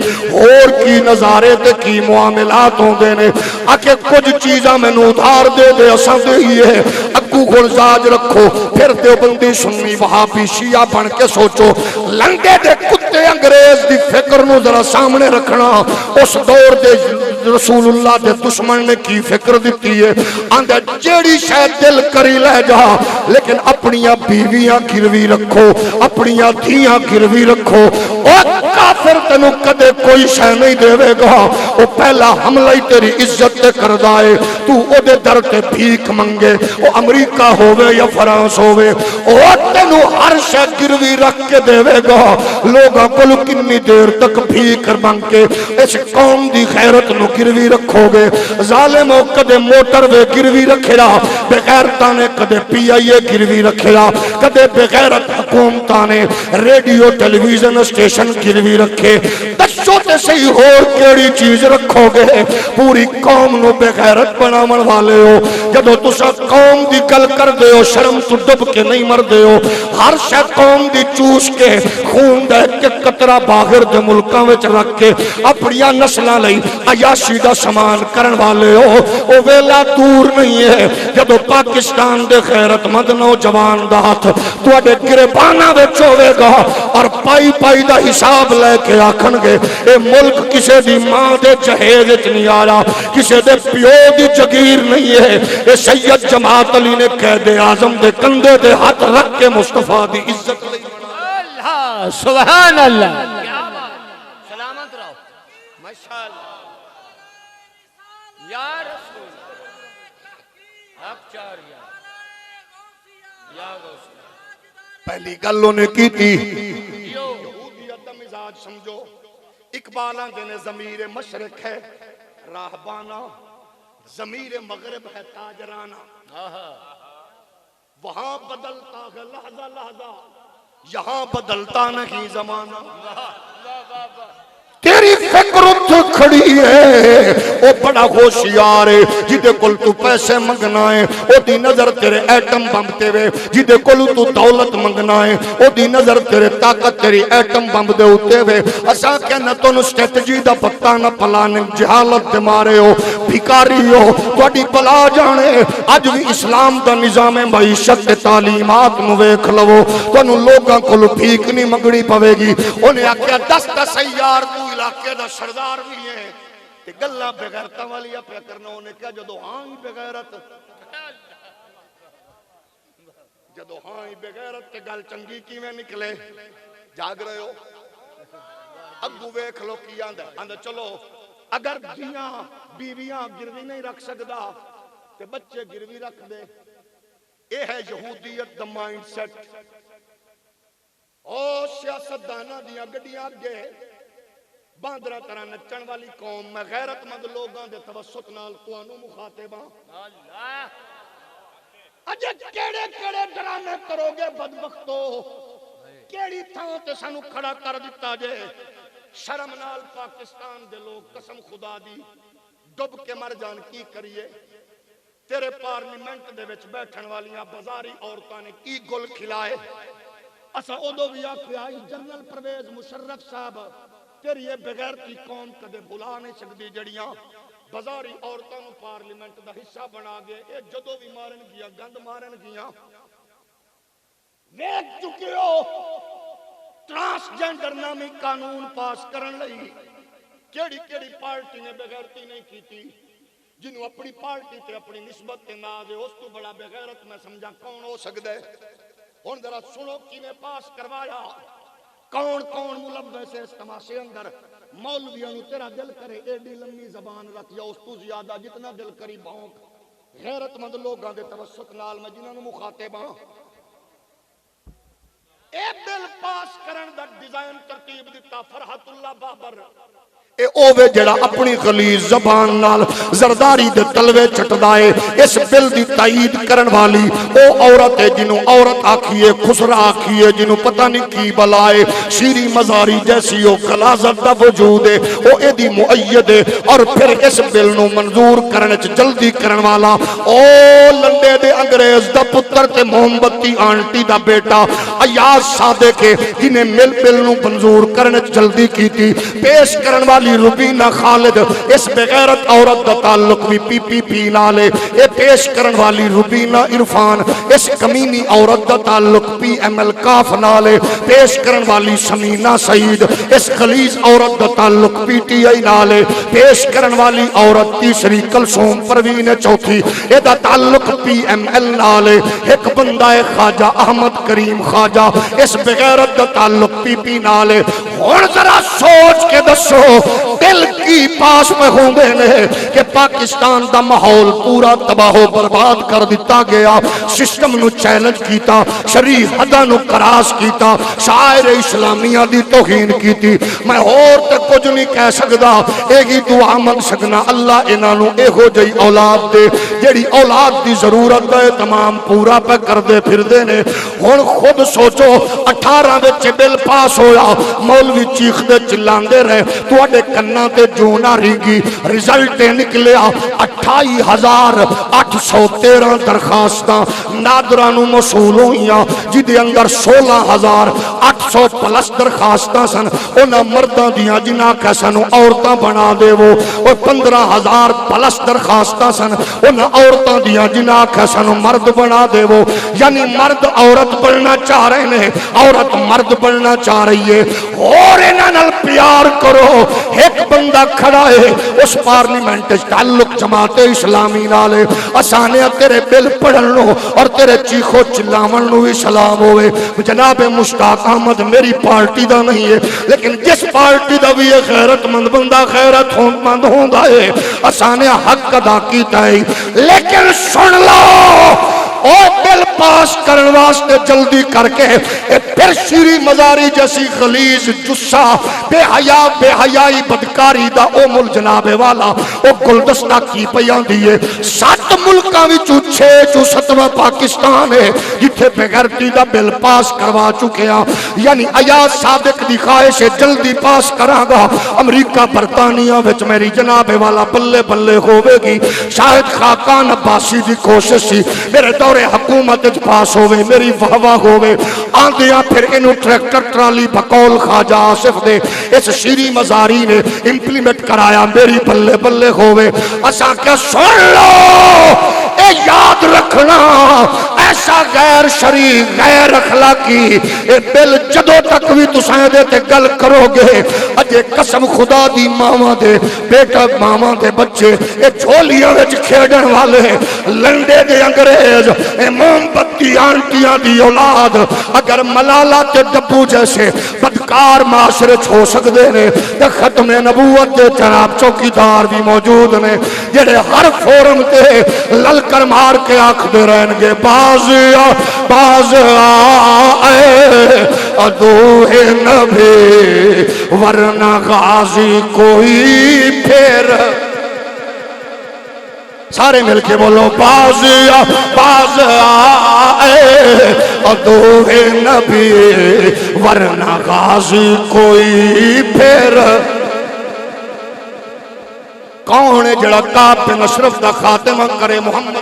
اور کی نظارے تے کی معاملات ہوں دینے آکھے کچھ چیزاں میں نو دھار دے دے اساں دئیے اگو گلزاج رکھو پھر دیوبندی سنی وہابی شیعہ بن کے سوچو لنگے دے کتے انگریز دی فکر نو ذرا سامنے رکھنا اس دور دے رسول اللہ دے دشمن نے کی فکر دیتی ہے آندھا جیڑی شاید دل کری لے جا لیکن اپنیاں بیویاں گروی رکھو اپنیاں دھیاں گروی رکھو او کافر تنو کدے کوئی شے نہیں دے گا او پہلا حملہ ہی تیری عزت تے کر دائے تو او دے در تے بھیک منگے او امریکہ ہوئے یا فرانس ہوئے او تنو ہر شے گروی رکھ کے دے گا لوگاں کلو کنی دیر تک بھیک منگ کے اس قوم دی خیرت نو گروی رکھو گے ظالمو کدے موٹر وے گروی رکھیا بغیرتاں نے کدے پی آئی اے گروی رکھیا کدے بغیرت حکومتاں نے ریڈیو ٹیلی ویژن اسٹیشن گروی رکھے دسو تے صحیح ہور کیڑی چیز رکھو گے پوری قوم نو بغیرت بناون والے ہو جدو تسا قوم دی گل کر دے ہو شرم تو ڈب کے نہیں مر دے ہو ہر شے قوم دی چوس کے خون دے کے قطرہ باہر دے ملکاں وچ رکھ کے اپنی نسلاں لئی عیاشی دا سامان کرن والے ہو او ویلا دور نہیں ہے جدو پاکستان دے غیرت مند نوجوان دا ہاتھ تواڈے گریباناں وچ ہوے گا اور پائی پائی دا حساب لے کے آکھن گے اے ملک کسے دی ماں دے جہیز وچ نہیں آیا کسے دے پیو دی جگیر نہیں ہے اے سید جماعت علی نے قائد اعظم دے کندھے دے ہاتھ رکھ کے مصطفیٰ دی عزت لئی اللہ سبحان اللہ کیا بات سلامت رہو ماشاءاللہ یا رسول حق چار یا غوث پہلی گلوں نے کی تھی یہودیت دا مزاج سمجھو اقبالاں دینے ضمیر مشرق ہے راہبانہ ضمیر مغرب ہے تاجرانہ وہاں بدلتا ہے لحظہ لحظہ یہاں بدلتا نہیں زمانہ تیری فکر اتھ کھڑی ہے وہ بڑا ہوشیار ہے جدے کل تو پیسے منگنا ہے وہ دی نظر تیرے ایٹم بمب تے وے جدے کل تو دولت منگنا ہے وہ دی نظر تیرے طاقت تیری ایٹم بمب دے ہوتے وے اسا کہنا تو نو سٹریٹجی دا پتہ نہ پلاننگ جہالت دے مارے ہو بھیکاری ہو تواڈی بلا جانے اج بھی اسلام دا نظام معیشت تے تعلیمات نو ویکھ لو تانوں لوکاں کول بھیک نہیں منگنی پوے گی اونے آکھیا 10 کا سیار تو علاقے دا سردار بھی ہے تے گلاں بغیرتاں والی پیا کرنا انہیں کیا جدو ہاں ہی بغیرت تے گل چنگی کیویں نکلے جاگ رہے ہو اگو ویکھ لو کی آندا چلو اگر دیاں بیویاں گروی نہیں رکھ سکدا تے بچے گروی رکھ دے اے ہے یہودیت دا مائنڈ سیٹ او سیاستداناں دیاں گڈیاں اگے باندرہ طرح نچن والی قوم میں غیرت مند لوگاں دے توسط نال توانوں مخاطب ہاں اجے کیڑے کیڑے ڈرامے کرو گے بدبختو کیڑی تھاں تے سانو کھڑا کر دتا جے شرم نال پاکستان دے لوگ قسم خدا دی ڈب کے مر جان کی کریے تیرے پارلیمنٹ دے وچ بیٹھن والیاں بازاری عورتاں نے کی گل کھلائے اسا اودو بھی آکھیا جنرل پرویز مشرف صاحب تیری یہ بغیرتی قوم کدے بھلا نہیں سکتی جڑیاں بازاری عورتوں نو پارلیمنٹ دا حصہ بنا گئے اے جدو بھی مارن گیا گند مارن گیا ویکھ چکے ہو ٹرانسجینڈر نامی قانون پاس کرن لئی کیڑی کیڑی پارٹی نے بغیرتی نہیں کیتی جنہوں اپنی پارٹی تے اپنی نسبت تے ناز ہے اس تو بڑا بغیرت میں سمجھا کون ہو سکتا ہے ہن ذرا سنو کیویں پاس کروایا کون کون ملوث ہے اس تماشے اندر مولویوں نو تیرا دل کرے ایڈی لمبی زبان رکھ یا اس تو زیادہ جتنا دل کری بھونک غیرت مند لوگاں دے توسط نال میں جنہاں نو مخاطب ہاں اے بل پاس کرن دا ڈیزائن ترتیب دیتا فرحت اللہ بابر اے اووے جڑا اپنی غلیظ زبان نال زرداری دے تلوے چھٹدا اے اس بل دی تائید کرن والی او عورت ہے جنوں عورت آکھیے خسرا آکھیے جنوں پتہ نہیں کی بلائے شیری مزاری جیسی او غلاظت دا وجود ہے او اے دی مؤید ہے اور پھر اس بل نو منظور کرنے چ جلدی کرن والا او لنڈے دے انگریز دا پتر تے محمد بتی آنٹی دا بیٹا ایاز صادق ہے جنہیں مل بل نو منظور کرنے چ جلدی کیتی پیش کرن والی روبینہ خالد اس بغیرت عورت دا تعلق بھی پی پی نالے اے پیش کرن والی روبینہ عرفان اس کمینی عورت دا تعلق پی ایم ایل کاف نالے پیش کرن والی سمینہ سعید اس خلیز عورت دا تعلق پی ٹی آئی نالے پیش کرن والی عورت تیسری کلثوم پروین چوتھی اے دا تعلق پی ایم ایل نالے ایک بندہ خواجہ احمد کریم خواجہ اس بغیرت دا تعلق پی نالے اور ذرا سوچ کے دسو دل کی پاس میں ہوندے نے کہ پاکستان دا ماحول پورا تباہ و برباد کر دیتا گیا، سسٹم نو چیلنج کیتا، شرعی حداں نو کراس کیتا، شاعر اسلامیہ دی توہین کیتی۔ میں اور تے کچھ نہیں کہہ سکدا، ایہی دعا منگ سکنا اللہ انہاں نو ایہو جئی اولاد دے جیڑی اولاد دی ضرورت ہے تمام پورا پہ کر دے پھر دے نے۔ ہن خود سوچو 18 وچ بل پاس ہویا، مولوی چیخ دے چلاندے رہے، تواڈے کناں تے جو نہ ریگی، رزلٹ نکلیا 28,813 درخواستاں نادرہ نو موصول ہوئیاں، جدے اندر 16,800 پلس درخواستاں سن، انہاں مرداں دیاں جنہاں کہ سنو عورتاں بنا دے وہ، اور 15,000 پلس درخواستاں سن، انہاں عورتاں دیاں جنہاں کہ سنو مرد بنا دے وہ، یعنی مرد عورت بننا چاہ رہے ہیں، عورت مرد بننا چاہ رہی ہے، اور انہاں نال پیار کرو۔ ایک بندہ کھڑا ہے اس پارلیمنٹ تعلق جماعت اسلامی نالے، اسانے تیرے بل پڑھن لو اور تیرے چیخو چلاون لو بھی سلام ہوئے۔ جناب مشتاق احمد میری پارٹی دا نہیں ہے، لیکن جس پارٹی دا بھی یہ غیرت مند بندہ غیرت مند ہوندا ہے، اسانے حق ادا کیتا ہے، لیکن سن لو او بل پاس کرن واسطے جلدی کر کے پھر شیری مزاری جیسی غلیظ جسا بے حیائی بدکاری دا او مل جناب والا او گلدستہ کی پیاں دیئے 7 ملکاں وچوں 6 پاکستان ہے جتھے بغیرتی دا بل پاس کروا چکے ہیں، یعنی ایاز صادق دی خواہش جلدی پاس کراں گا، امریکہ برطانیہ وچ میری جناب والا بلے بلے ہوئے گی، شاہد خاقان عباسی دی کوشش سی میرے دور حکومت پاس ہوئے، میری واہ ہوئے، آندیاں پھر انہوں ٹریکٹر ٹرالی بقول خواجہ آصف دے اس شیری مزاری نے امپلیمنٹ کرایا، میری بلے بلے ہوئے۔ اساں کیا سن لو اے یاد رکھنا، ایسا غیر شرعی غیر اخلاقی اے بل جدو تک بھی تسائیں دے تے گل کرو گے، اجے قسم خدا دی ماما دے بیٹا ماما دے بچے اے جھولیاں وچ کھیڑن والے لنڈے دے انگریز اے موم بتی آنٹیاں دی اولاد اگر ملالہ تے ڈبو جیسے بدکار معاشرے چھو سکدے نے تے ختم نبوت دے جناب چوکیدار بھی موجود نے جڑے ہر فورم تے للکر مار کے آنکھ دے رہن گے باز آئے ادوہ نبی ورنہ غازی کوئی پھر، سارے مل کے بولو باز آئے ادوہ نبی ورنہ غازی کوئی پھر۔ کون ہے جڑا کعب بن اشرف دا خاتمہ کرے؟ محمد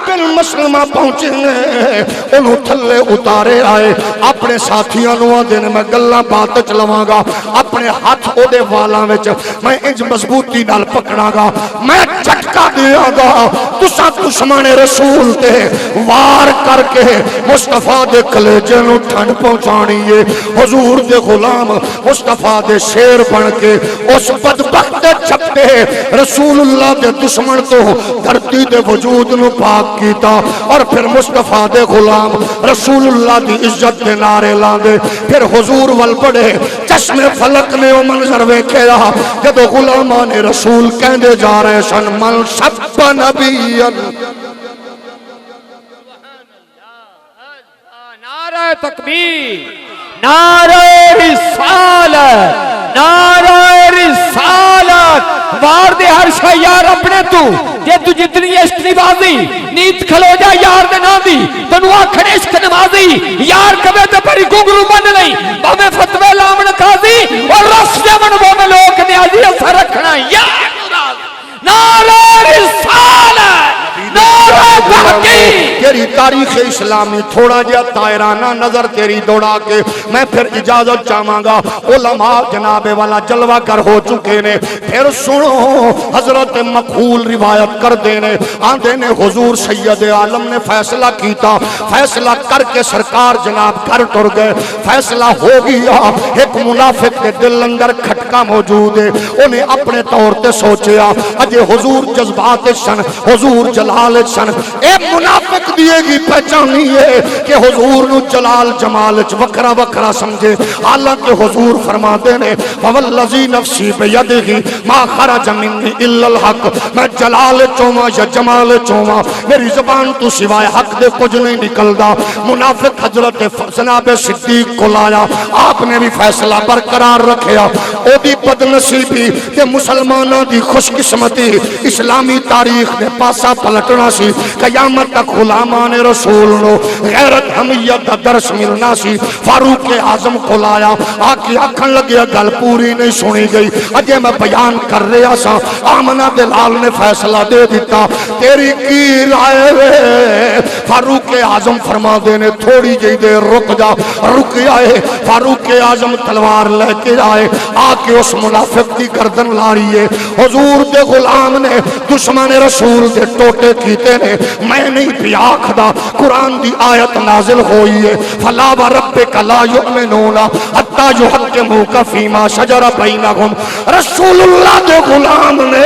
بن مسلمہ پہنچے ہیں، انہوں تھلے اتارے آئے، اپنے ساتھیاں نوہ دینے میں گلہ بات چلواں گا، اپنے ہاتھ او دے والاں وچ میں انج مضبوطی نال پکڑاں گا، میں جھٹکا دیا گا، تسا دشمن رسول تے وار کر کے مصطفیٰ دے کلیجے نو ٹھنڈ پہنچانی ہے۔ حضور دے غلام مصطفیٰ دے شیر بن کے اس بدبخت چھپتے رسول اللہ دے دشمن تو دھرتی دے وجود نو پاک کیتا، اور پھر مصطفیٰ دے غلام رسول اللہ دی عزت دے نعرے لاندے، پھر حضور وال پڑے چشم فلک نے او منظر ویکھے رہا جدو غلامان رسول کہندے جا رہے سن من سب نبی۔ نعرہ تکبیر، نعرہ رسالت، نعرہ رسالت، وار دے ہر شاہ یار اپنے تو جتنی عشقی بازی نیت کھلو جا یار دے نا دی تنو آکھن عشق نمازی یار کبے تے پری گنگرو من نہیں بامے فتوے لامن قاضی اور رس جمن وہ میں لوگ نیازی اثر رکھنا یار نعرہ رسالت، نعرہ تحقیق۔ تیری تاریخ اسلامی تھوڑا جا دائرانہ نظر تیری دوڑا کے میں پھر اجازت چاہاں گا، علماء جناب والا جلوہ گر ہو چکے نے، پھر سنو حضرت مقبول روایت کر دینے آندے نے حضور سید عالم نے فیصلہ کیتا، فیصلہ کر کے سرکار جناب گھر ٹر گئے، فیصلہ ہو گیا، ایک منافق کے دل اندر کھٹکا موجود ہے، انہیں اپنے طور تے سوچیا اجے حضور جذبات سن، حضور جلال سن، اے منافق دیے طریقی پہچانی ہے کہ حضور نو جلال جمال چ وکرا وکرا سمجھے، حالانکہ حضور فرماتے نے فوالذی نفسی بیدہ ما خرج منی الا الحق، میں جلال چوما یا جمال چوما میری زبان تو سوائے حق دے کچھ نہیں نکلدا۔ منافق حضرت جناب صدیق کو لایا، آپ نے بھی فیصلہ برقرار رکھیا، او دی بدنصیبی کہ مسلمانوں دی خوش قسمتی اسلامی تاریخ نے پاسا پلٹنا سی، قیامت تک غلامان رسول نو غیرت حمیت دا درس ملنا سی۔ فاروق اعظم کو لایا، آکے آکھن لگیا گل پوری نہیں سنی گئی، اجے میں بیان کر رہا سا، آمنہ دلال نے فیصلہ دے دیتا، تیری کی رائے وے؟ فاروق اعظم فرما دینے تھوڑی جی دیر رک جا، رک آئے، فاروق اعظم تلوار لے کے آئے، آکے اس منافق کی گردن لاری ہے، حضور دے غلام نے دشمن رسول دے ٹوٹے کیتے نے، میں نہیں بھی آکھدا، قرآن دی آیت نازل ہوئی ہے، فلا وربک لا یؤمنون حتی یحکموک فیما شجر بینہم۔ رسول اللہ دے غلام نے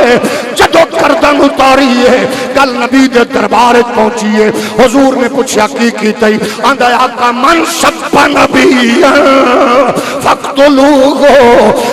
جدو گردن اتاری ہے، کل نبی دے دربار پہنچی ہے، حضور نے پوچھا کی کیتے، آندھا آقا من شب نبی فقتلوہ،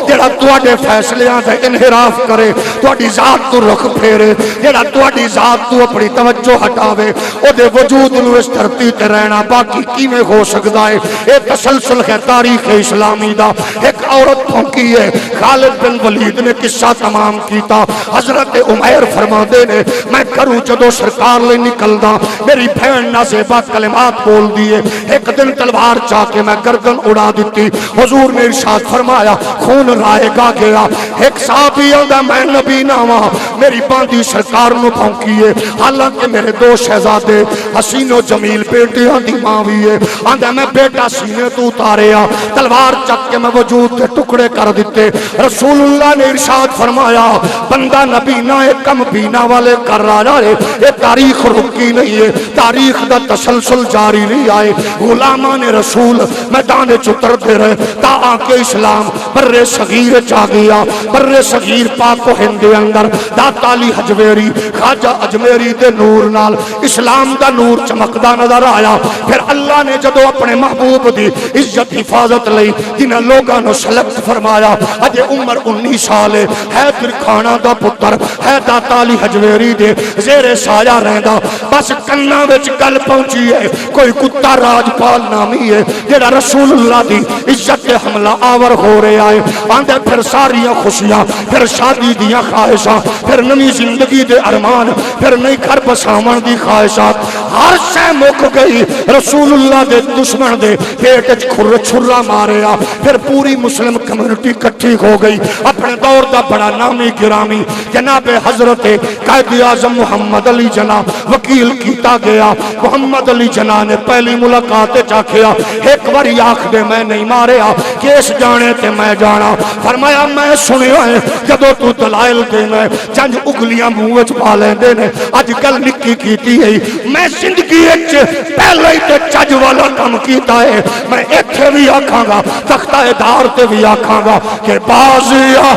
جڑا تواڈے فیصلیاں دے انحراف کرے، تواڈی ذات تو رخ پھیرے، جڑا تواڈی ذات تو اپنی توجہ ہٹاوے، او دے وجود نو اس دھرتی تے رہنا باقی کیویں ہو سکدا ہے؟ اے تسلسل ہے تاریخ اسلامی دا۔ ایک عورت پھونکی ہے، خالد بن ولید نے قصہ تمام کیتا، حضرت عمیر فرماندے نے میں کروں جدو سرکار لے نکلدا، میری بہن نازیبا کلمات بول دیے، ایک دن تلوار چاہ کے میں گردن اڑا دیتی، حضور نے ارشاد فرمایا خون رائے گا گیا، ایک صحابی آندا میں نبی ناواں، میری باندھی سرکار نو پھونکیے، حالانکہ میرے دو شہزادے حسین و جمیل بیٹیاں دی ماں بھی ہے، آندا میں بیٹا سینے تو اتاریا، تلوار چک کے میں وجود کے ٹکڑے کر دیتے۔ رسول اللہ نے ارشاد فرمایا بندہ نبی نہ کم بینا والے کر رہا ہے، یہ تاریخ رکی نہیں ہے، تاریخ دا تسلسل جاری نہیں آئے، غلامان رسول میدان چتر دے رہے تا آکے اسلام بر صغیر چاہ گیا، بر صغیر پاک و ہند دے اندر داتا علی حجویری خواجہ اجمیری دے نور نال اسلام دا نور چمکدا نظر آیا۔ پھر اللہ نے جدو اپنے محبوب دی عزت حفاظت لئی جنہاں لوگاں نو سلیکٹ فرمایا، اجے عمر 19 سال ہے، حیدر کھانا دا پتر ہے، داتا علی حجویری دے زیر سایہ رہندا، بس کناں وچ گل پہنچی ہے، کوئی کتا راجپال نامی ہے جڑا رسول اللہ دی عزت تے حملہ آور ہو رہے آئے، آندے پھر ساریاں خوشیاں، پھر شادی دیاں خواہشاں، پھر نئی زندگی دے ارمان، پھر نئی گھر بساون دی خواہشات، ہر شے مک گئی، رسول اللہ دے دشمن دے پیٹ وچ کھر چھرا ماریا، پھر پوری مسلم کمیونٹی اکٹھی ہو گئی، اپنے دور دا بڑا نامی گرامی جناب حضرت قائد اعظم محمد علی جناح وکیل کیتا گیا، محمد علی جناح نے پہلی ملاقات چاکھیا، ایک باری آنکھ دے میں نہیں ماریا، کیس جانے تے میں جانا، فرمایا میں سنیا ہے جدو تو دلائل دینا ہے جنج اگلیاں منہ وچ پا لیندے نے، اج کل نکی کیتی ہے، میں زندگی وچ پہلے ہی تے چج والا کم کیتا ہے، میں ایتھے بھی آکھاں گا تختہ دار تے بھی آکھاں گا کہ باز آ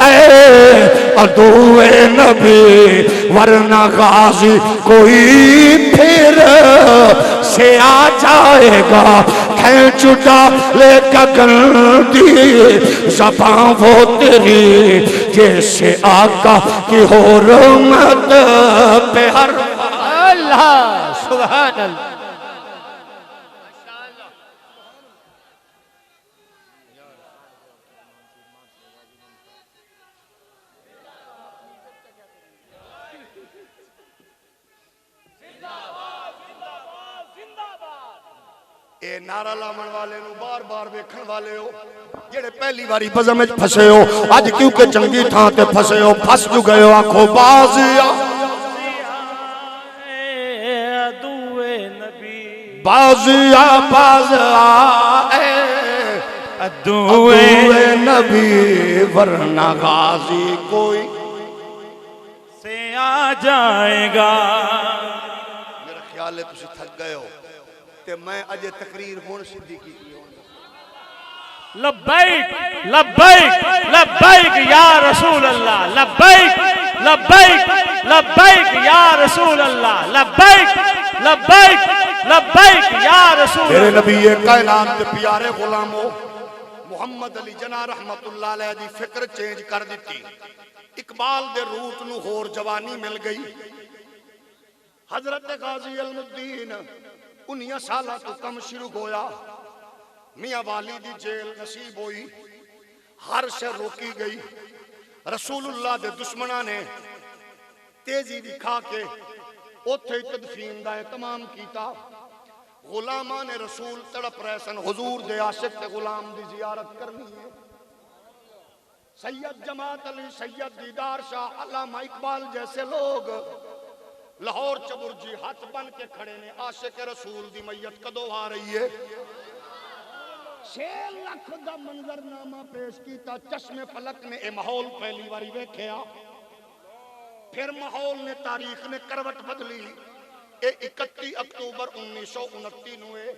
اے عدو نبی ورنہ غازی کوئی پھر سے آ جائے گا، کھینچ ڈالے گگن دی زباں وہ تیری جیسے آقا کی حرمت پہ ہر اللہ سبحان اللہ۔ اے نعرہ لامن والے نو بار بار ویکھن والے ہو جڑے پہلی باری بزم وچ پھسے ہو، اج کیونکہ چنگی تھاں تے پھسے ہو، پھس جو گئے ہو، آکھو بازیا بازیا بازیا اے عدو نبی ورنہ غازی کوئی سے آ جائے گا۔ میرا خیال ہے تسی تھک گئے ہو تے میں اجے تقریر ہون سدھی کی لبیک لبیک لبیک یا رسول اللہ، لبیک لبیک لبیک یا رسول اللہ لبیک لبیک لبیک یا رسول میرے اللہ. نبی کائنات دے پیارے غلامو محمد علی جناح رحمت اللہ علیہ دی فکر چینج کر دیتی. اقبال دے روٹ نو ہور جوانی مل گئی. حضرت غازی علم الدین 19 سالہ تو کم شروع ہویا. میاں والی دی جیل نصیب ہوئی. ہر شے روکی گئی. رسول اللہ دے دشمنہ نے تیزی دکھا کے اوتھے تدفین دا اہتمام کیتا. غلامان رسول تڑپ رہے سن حضور دے عاشق تے غلام دی زیارت کرنی ہے. سید جماعت علی، سید دیدار شاہ، علامہ اقبال جیسے لوگ لاہور چبرجی ہاتھ بن کے کھڑے نے. عاشق رسول دی میت کدو آ رہی ہے؟ 6 لاکھ دا منظرنامہ پیش کیتا. چشم فلک نے اے ماحول پہلی باری ویکھیا. پھر ماحول نے، تاریخ نے کروٹ بدلی. اے 31 اکتوبر 1929 نوے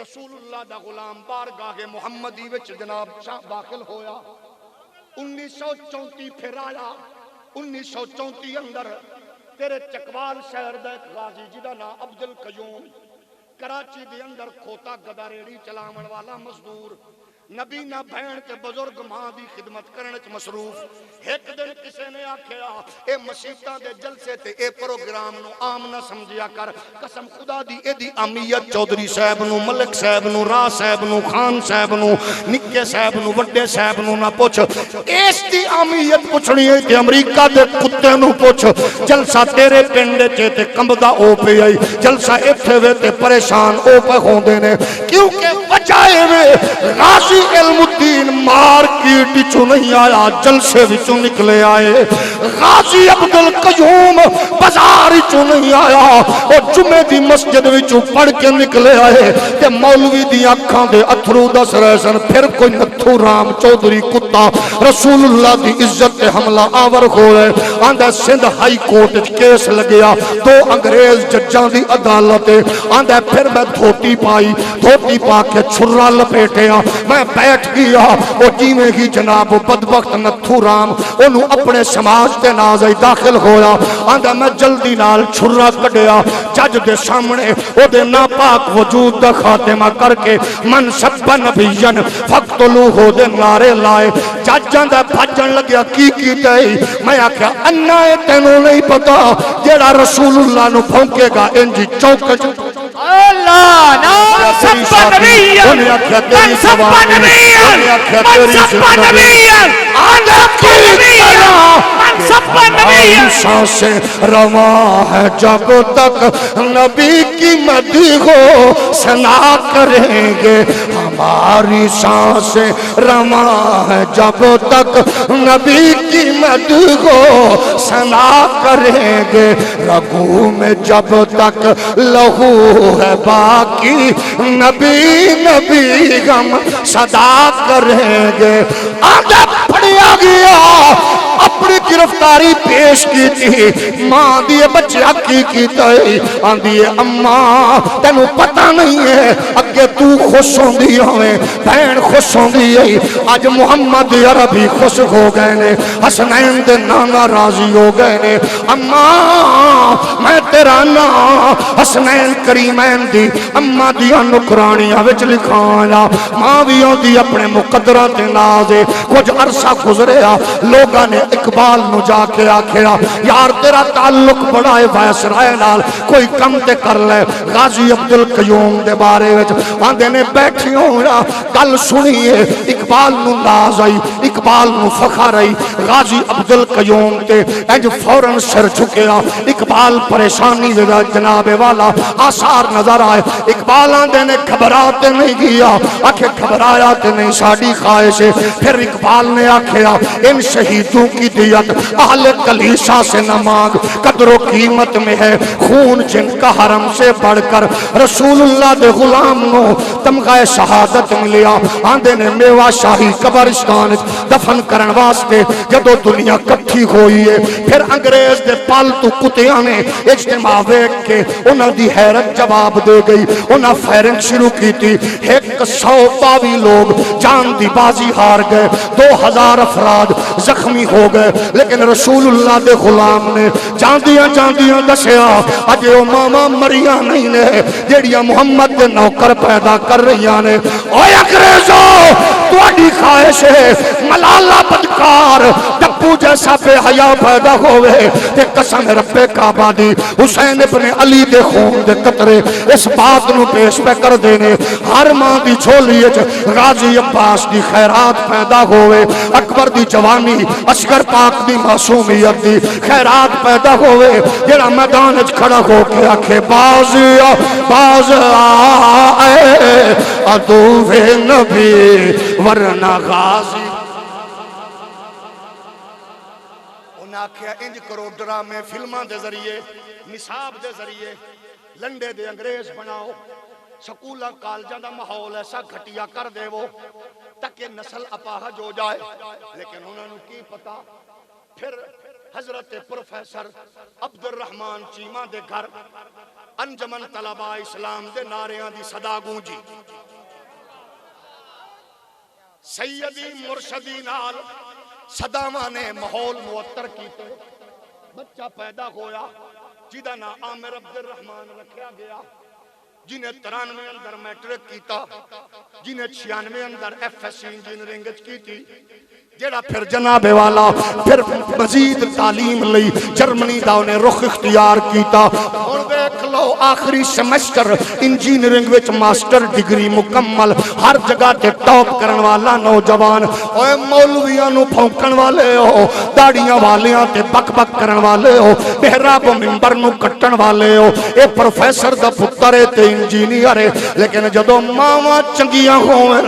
رسول اللہ دا غلام بارگاہ محمدی وچ جناب شاہ داخل ہویا. 1934 پھر آیا. 1934 اندر تیرے چکوال شہر دا ایک غازی جدا نا عبد القیوم، کراچی دے اندر کھوتا گدا ریڑی چلاون والا مزدور، نبی نہ بہن تے بزرگ ماں دی خدمت کرنے چ مصروف. ایک دن کسے نے آکھیا اے مسیتاں دے جلسے تے اے پروگرام نو عام نہ سمجھیا کر. قسم خدا دی اے دی اہمیت چودھری صاحب نو، ملک صاحب نو، راہ صاحب نو، خان صاحب نو، نکے صاحب نو، وڈے صاحب نو نہ پوچھ. اس دی اہمیت پوچھنی ہے کہ امریکہ دے کتے نو پوچھ. جلسہ تیرے پنڈ تے تے کمبدا او پہ آئی، جلسہ ایتھے وے تے پریشان او پہ ہوندے نے. کیونکہ وجہ وے غازی علم الدین مارکیٹ چو نہیں آیا، جلسے وچوں نکلے آئے. غازی عبد القیوم بازار چو نہیں آیا، اور جمعے دی مسجد وچوں پڑھ کے نکلے آئے. تے مولوی دی اکھاں دے اتھرو دس رہے سن. پھر کوئی نتھو رام چودھری کتا رسول اللہ دی عزت تے حملہ آور ہوئے. آندہ سندھ ہائی کورٹ کیس لگیا، 2 انگریز ججاں دی عدالت. آندہ پھر میں دھوتی پائی، دھوتی پا کے چھرا لپیٹیا، میں بیٹھ گیا. وہ جیویں ہی جناب بدبخت نتھو رام انہوں اپنے سماج تے نازائی داخل ہویا. آندہ میں جلدی نال چھرا کڈیا، جج دے سامنے او دے ناپاک وجود دا خاتمہ کر کے من سب نبیین فقتلوہ دے نعرے لائے. ججاں دا بھجن لگیا کی دائی. میں آکھیا انہا ہے تینوں نہیں پتا جیڑا رسول اللہ نو پھونکے گا انجی چوکج. اللہ نام سب نبیین، من سب نبیین، من سب نبیین، آدھا کی طرح من سب نبیین. سانسیں رواں ہے جب تک نبی کی مدح ہو سنا کریں گے. ہماری سانسیں رواں ہے جب تک نبی کی مدح ہو سنا کریں گے. رگوں میں جب تک لہو ہے باقی نبی نبی ہم صدا کریں گے. آدھا پڑیا گیا اپنی گرفتاری پیش کی تھی. ماں دیئے بچے کی تھی. آندھیے اماں تینوں پتہ نہیں ہے اگے تو خوش ہوں دی ہوئے، بہن خوش ہوں دی ہے. آج محمد عربی خوش ہو گئے نے، حسنین دے نانا راضی ہو گئے نے. اماں میں تیرا نا حسنین کریمین دی اماں دیا نکرانیاں وچ لکھایا. ماں بھی ہوں دی اپنے مقدرات نازے. کچھ عرصہ گزریا، لوگاں نے اقبال نو جا کے آکھیا یار تیرا تعلق بڑا ہے وائسرائے نال، کوئی کم تے کر لے. غازی عبد القیوم دے بارے وچ آندے نے بیٹھی ہونا گل سنیے. اقبال نو ناز آئی، اقبال نو فخر آئی. غازی عبد القیوم تے انج فوراں سر جھکیا. اقبال پریشانی دے جناب والا آثار نظر آئے. اقبال آندے نے گھبراتے نہیں گیا، آکھے گھبرایا تے نہیں ساڈی خواہش ہے. پھر اقبال نے آکھیا ان شہیدوں کی دیت اہل کلیسا سے نہ مانگ، قدر و قیمت میں ہے خون جن کا حرم سے بڑھ کر. رسول اللہ دے غلام نو تمغہ شہادت ملیا. آندے نے میوہ شاہی قبرستان دفن کرن واسطے جدو دنیا کٹھی ہوئی ہے پھر انگریز دے پالتو کتیاں نے اجتماع ویکھ کے انہاں دی حیرت جواب دے گئی انہاں فائرنگ شروع کی تھی 122 لوگ جان دی بازی ہار گئے 2000 افراد زخمی ہو گئے لیکن رسول اللہ دے غلام نے جاندیاں جاندیاں دسیا اجے او ماما مریاں نہیں نے جیڑیاں محمد دے نوکر پیدا کر رہیاں نے اوے انگریزو تہاڈی خواہش ہے ملالہ بدکار ٹپو جیسا بے حیا پیدا ہوئے تے قسم رب کعبہ دی حسین ابن علی دے خون دے قطرے اس بات نو پیش پہ کر دینے ہر ماں دی جھولی وچ غازی عباس دی خیرات پیدا ہوئے اکبر دی جوانی اصغر پاک دی معصومیت دی خیرات پیدا ہوئے جڑا میدان وچ کھڑا ہو کے آکھے باز آئے عدو نبی ورنہ غازی انہاں آکھیا انج کرو ڈرامے فلماں دے ذریعے نصاب دے ذریعے لنڈے دے انگریز بناؤ سکولہ کالجاں دا ماحول ایسا گھٹیا کر دے وہ تاکہ نسل اپاہج ہو جائے لیکن انہوں نے کی پتا پھر حضرت پروفیسر عبد الرحمن چیمہ دے گھر انجمن طلبہ اسلام دے نعریاں دی صدا گونجی سیدی مرشدی نال صداواں نے ماحول معطر کیتے بچہ پیدا ہویا جیدہ نا عامر عبد الرحمن رکھیا گیا جنہیں 93 اندر میٹرک کیتا جنہیں 96 اندر ایف ایس سی انجینئرنگ کی تھی جیڑا پھر جناب والا پھر مزید تعلیم لئی جرمنی دا انہیں رخ اختیار کیتا اور دیکھ لو آخری سمیسٹر انجینئرنگ وچ ماسٹر ڈگری مکمل ہر جگہ تے ٹاپ کرن والا نوجوان اوے مولویاں نو پھونکن والے ہو داڑیاں والیاں تے بک بک کرن والے ہو محراب و منبر نو کٹن والے ہو اے پروفیسر دا پتر ہے تے انجینئر ہے لیکن جدو ماواں چنگیاں ہوئے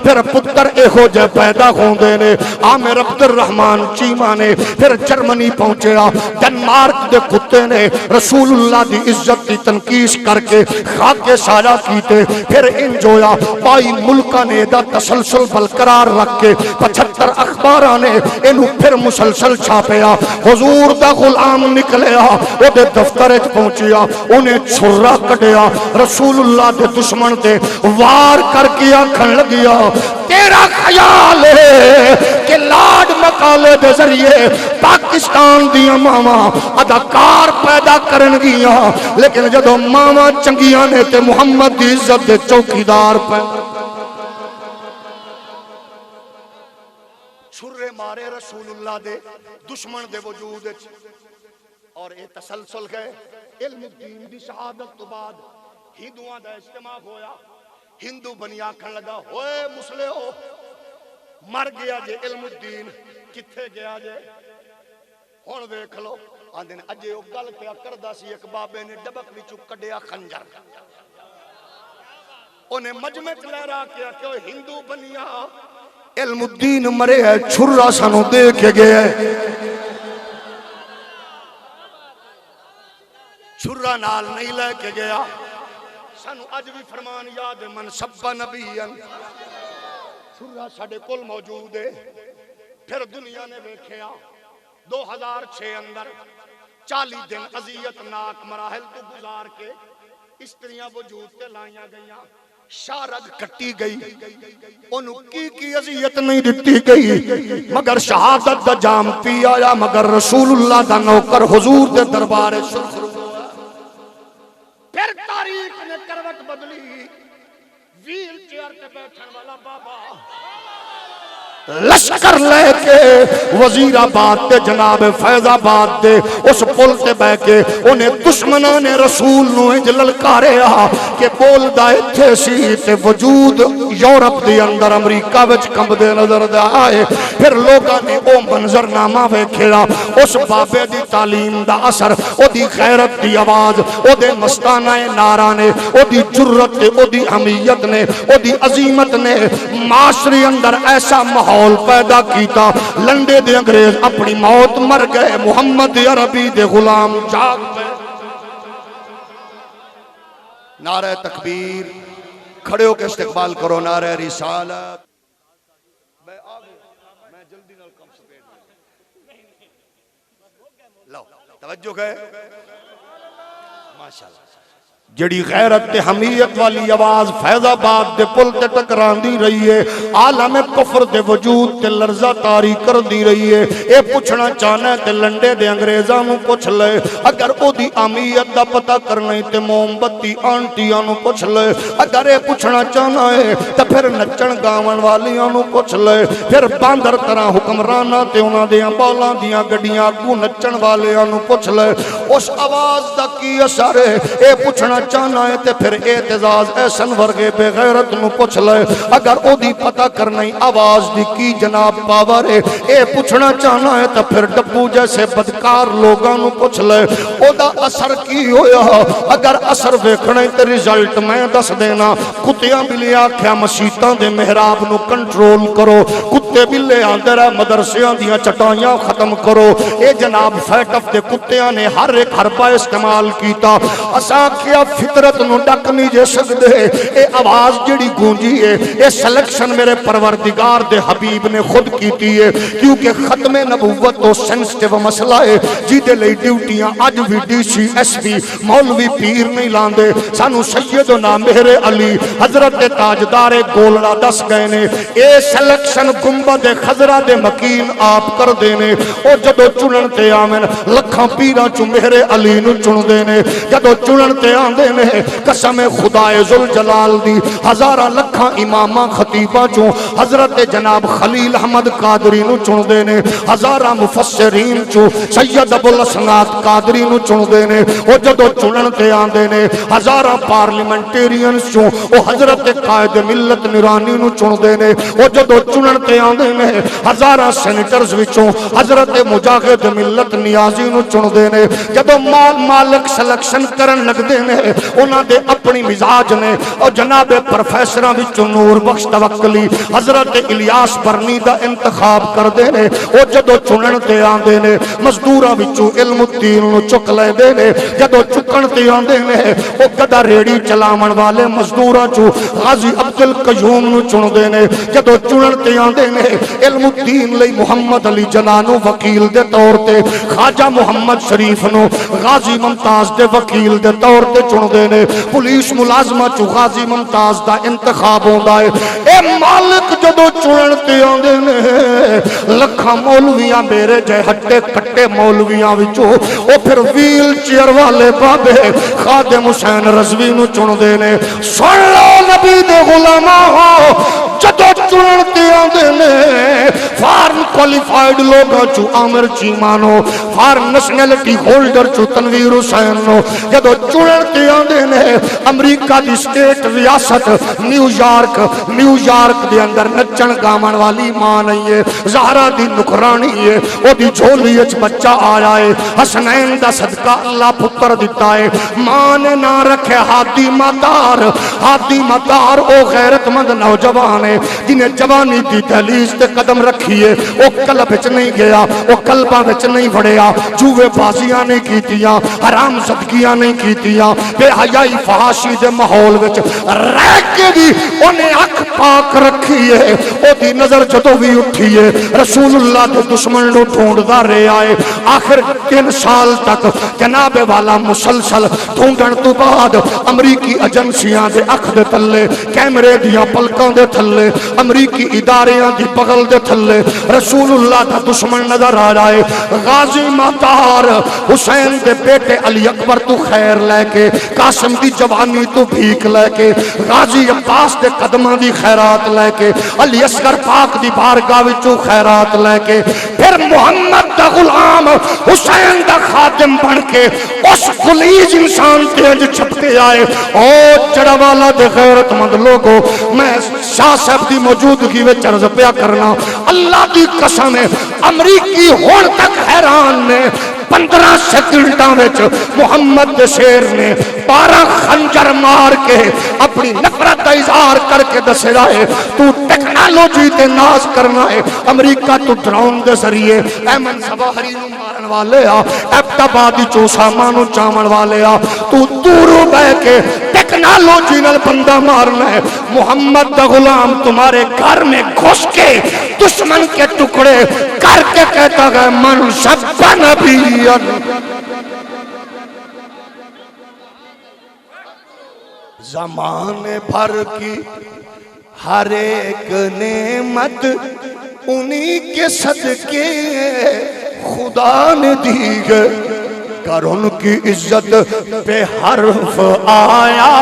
پھر پتر اے ہو جے پیدا ہوندے نے عامر عبد الرحمن چیمہ نے پھر جرمنی پہنچیا ڈنمارک دے کتے نے رسول اللہ دی عزت دی تنقیش کر کے خاک ساجا کیتے پھر انجویا پائی ملکہ نے دا تسلسل برقرار رکھ کے 75 اخباراں نے انہوں پھر مسلسل چھاپیا حضور دا غلام نکلیا وہ دے دفتر اچ پہنچیا انہیں چھرا کٹیا رسول اللہ دے دشمن تے وار کر کے آکھن لگیا تیرا خیال ہے کہ لاڈ مقالے دے ذریعے پاکستان دی ماما اداکار پیدا کرن گیا لیکن جدو ماما چنگیاں نے تے محمد دی عزت دے چوکیدار پیدا چھرے مارے رسول اللہ دے دشمن دے وجود اور اے تسلسل گئے علم الدین دی شہادت تو بعد ہندوان دا اجتماع ہویا ہندو بنی آکھن لگا ہوئے مسلے ہو مر گیا جے علم الدین کتھے گیا جے ہون دیکھ لو آندھن اجے او گل پہ کردہ سی ایک بابے نے ڈبک وچوں کڈیا خنجر انہیں مجمع لہرا کیا کہ ہندو بنیا علم الدین مرے ہے چھرا سانو دے کے گئے چھرا نال نہیں لے کے گیا سانو اج بھی فرمان یاد من سب نبیان چھرا ساڑے کل موجود ہے پھر دنیا نے دیکھیا 2006 اندر 40 دن عذیت ناک مراحل تو گزار کے استریاں وجود تے لائیاں گئیاں شارگ کٹی گئی انہوں کی عذیت نہیں دتی گئی مگر شہادت دا جام پی آیا مگر رسول اللہ دا نوکر حضور دے دربار شروع پھر تاریخ نے کروٹ بدلی ویل چیئر تے بیٹھن والا بابا لشکر لے کے وزیر آباد تے جناب فیض آباد تے اس پل تے بے کے انہیں دشمنان رسول نو انج للکاریا کہ بول دا اتھے سی تے وجود یورپ دے اندر امریکہ وچ کمب دے نظر دے آئے پھر لوگاں نے او منظر نامہ ویکھیا اس بابے دی تعلیم دا اثر او دی غیرت دی آواز او دے مستانہ نعرہ نے او دی جرت او دی حمیت نے او دی عظیمت نے معاشرے اندر ایسا ماحول پیدا کیتا لنڈے دے انگریز اپنی موت مر گئے محمد عربی دے غلام جاگ پہ نعرہ تکبیر کھڑے ہو کے استقبال کرو نعرہ رسالت میں لو توجہ ہے ماشاءاللہ جڑی غیرت تے حمیت والی آواز فیض آباد دے پل تے ٹکراندی رہی ہے عالم کفر دے وجود تے لرزہ طاری کر دی رہی ہے اے پوچھنا چاہنا ہے تے لنڈے دے انگریزاں نو پوچھ لے اگر او دی اہمیت دا پتہ کرنا ہے تے موم بتی آنٹیاں نو پوچھ لے اگر اے پوچھنا چاہنا ہے تے پھر نچن گاون والیاں نو پوچھ لے پھر باندر طرح حکمراناں تے انہاں دیاں بالاں دیاں گڈیاں کو نچن والیاں نو پوچھ لے اس آواز دا کی اثر ہے اے پوچھنا چاہنا ہے تے پھر اعتزاز احسن ورگے بے غیرت نو پوچھ لے اگر او دی پتہ کرنا ہی آواز دی کی جناب پاور ہے اے پوچھنا چاہنا ہے تے پھر ڈبو جیسے بدکار لوگاں نو پوچھ لے او دا اثر کی ہویا اگر اثر ویکھنا ہے تے رزلٹ میں دس دینا کتیاں بلے آکھیا مسیتاں دے محراب نو کنٹرول کرو کتے بلے آندے رہے مدرسیاں دیاں چٹائیاں ختم کرو اے جناب فیٹف دے کتیاں نے ہر ایک حربہ استعمال کیتا اساں کیا فطرت نو ڈک نہیں جے سکدے اے آواز جڑی گونجی ہے اے سلیکشن میرے پروردگار دے حبیب نے خود کیتی ہے کیونکہ ختم نبوت تو سینسٹیو مسئلہ ہے جی دے لئی ڈیوٹیاں اج بھی ڈی سی ایس پی مولوی پیر نہیں لاندے سانو سیدنا مہر علی حضرت تاجدار گولڑا دس گئے نے اے سلیکشن گنبد خضرا دے مکین آپ کر دینے او جدو چنن تے آمن لکھاں پیرا چو مہر علی نو چن دینے جدو چنن تے آندے نے قسم خدائے ذوالجلال دی ہزارہ لکھاں امامہ خطیبہ چوں حضرت جناب خلیل احمد قادری نو چن دے نے ہزارہ مفسرین چوں سید ابوالحسنات قادری نو چن دے نے او جدو چنن تے آندے نے ہزارہ پارلیمنٹیرینز چوں او حضرت قائد ملت نورانی نو چن دے نے او جدو چنن تے آندے نے ہزارہ سینیٹرز وچوں حضرت مجاہد ملت نیازی نو چن دے نے جدو مالک سلیکشن کرن لگ دے نے انہاں دے اپنی مزاج نے اور جناب پروفیسراں وچوں نور بخش توکلی حضرت الیاس برنی دا انتخاب کر دے نے او جدو چنن تے آندے نے مزدوراں وچوں علم الدین نو چک لے دے نے جدو چکن تے آندے نے او گدا ریڑی چلاون والے مزدوراں چوں غازی عبد القیوم نو چن دے نے جدو چنن تے آندے نے علم الدین لئی محمد علی جناح نو وکیل دے طور تے خواجہ محمد شریف نو غازی ممتاز دے وکیل دے طور تے چن دے نے پولیس ملازمہ چو غازی ممتاز دا انتخاب ہوندا ہے اے مالک جدو چنن تے آندے نے لکھاں مولویاں میرے جے ہٹے کٹے مولویاں وچوں او پھر ویل چیئر والے بابے خادم حسین رضوی نو چن دے نے سن لو نبی دے غلاماں جدو چنن تے آندے نے فارن کوالیفائیڈ لوگاں چو عامر چیمانو فارن نیشنلٹی ہولڈر چو تنویر حسین نو جدو چنن تے آندے نے امریکہ دی سٹیٹ ریاست نیو یارک دے اندر نچن گاون والی ماں نہیں ہے زہرا دی نکرانی ہے او دی جھولی وچ بچہ آیا ہے حسنین دا صدقہ اللہ پتر دیتا ہے ماں نے نہ رکھے ہادی مدار او غیرت مند نوجوان ہے جنہیں جوانی دی دہلیز تے قدم رکھی ہے او قلب وچ نہیں گیا او قلباں وچ نہیں وڑیا جوے بازیاں نہیں کیتیاں حرام زدگیاں نہیں کیتیاں بے حیائی فحاشی دے ماحول وچ رہ کے بھی انہیں اکھ پاک رکھی ہے او دی نظر جدو بھی اٹھی ہے رسول اللہ دے دشمن نو ڈھونڈدا رہیا ہے آخر 3 سال تک جناب والا مسلسل ڈھونڈن تو بعد امریکی ایجنسیاں دے اکھ دے تھلے کیمرے دیاں پلکاں دے تھلے امریکی اداریاں دی بغل دے تھلے رسول اللہ دا دشمن نظر آ رہا ہے غازی مطار حسین دے بیٹے علی اکبر تو خیر لے کے قاسم دی جوانی تو بھیک لے کے غازی عباس دے قدماں دی خیرات لے کے علی اصغر پاک دی بارگاہ وچوں خیرات لے کے پھر محمد دا غلام حسین دا خادم بن کے اس غلیظ انسان تیج چھپ کے آئے او چڑا والا دے غیرت مند لوگو میں شاہ صاحب دی موجودگی وچ عرض پیا کرنا اللہ دی قسم ہے امریکی ہون تک حیران نے 15 سیکنڈاں وچ محمد دے شیر نے 12 خنجر مار کے اپنی نفرت دا اظہار کر کے دسے رہے تو ٹیکنالوجی تے ناز کرنا ہے امریکہ تو ڈرون دے ذریعے ایمن ظواہری نو مارن والے آ ابتبادی چوساما نو چاون والے آ تو دوروں بہ کے ٹیکنالوجی نال بندہ مارنا ہے محمد دا غلام تمہارے گھر میں گھس کے دشمن کے ٹکڑے کر کے کہتا ہے من شب نبی زمانے بھر کی ہر ایک نعمت انہی کے صدقے خدا نے دی ہے کر ان کی عزت پہ حرف آیا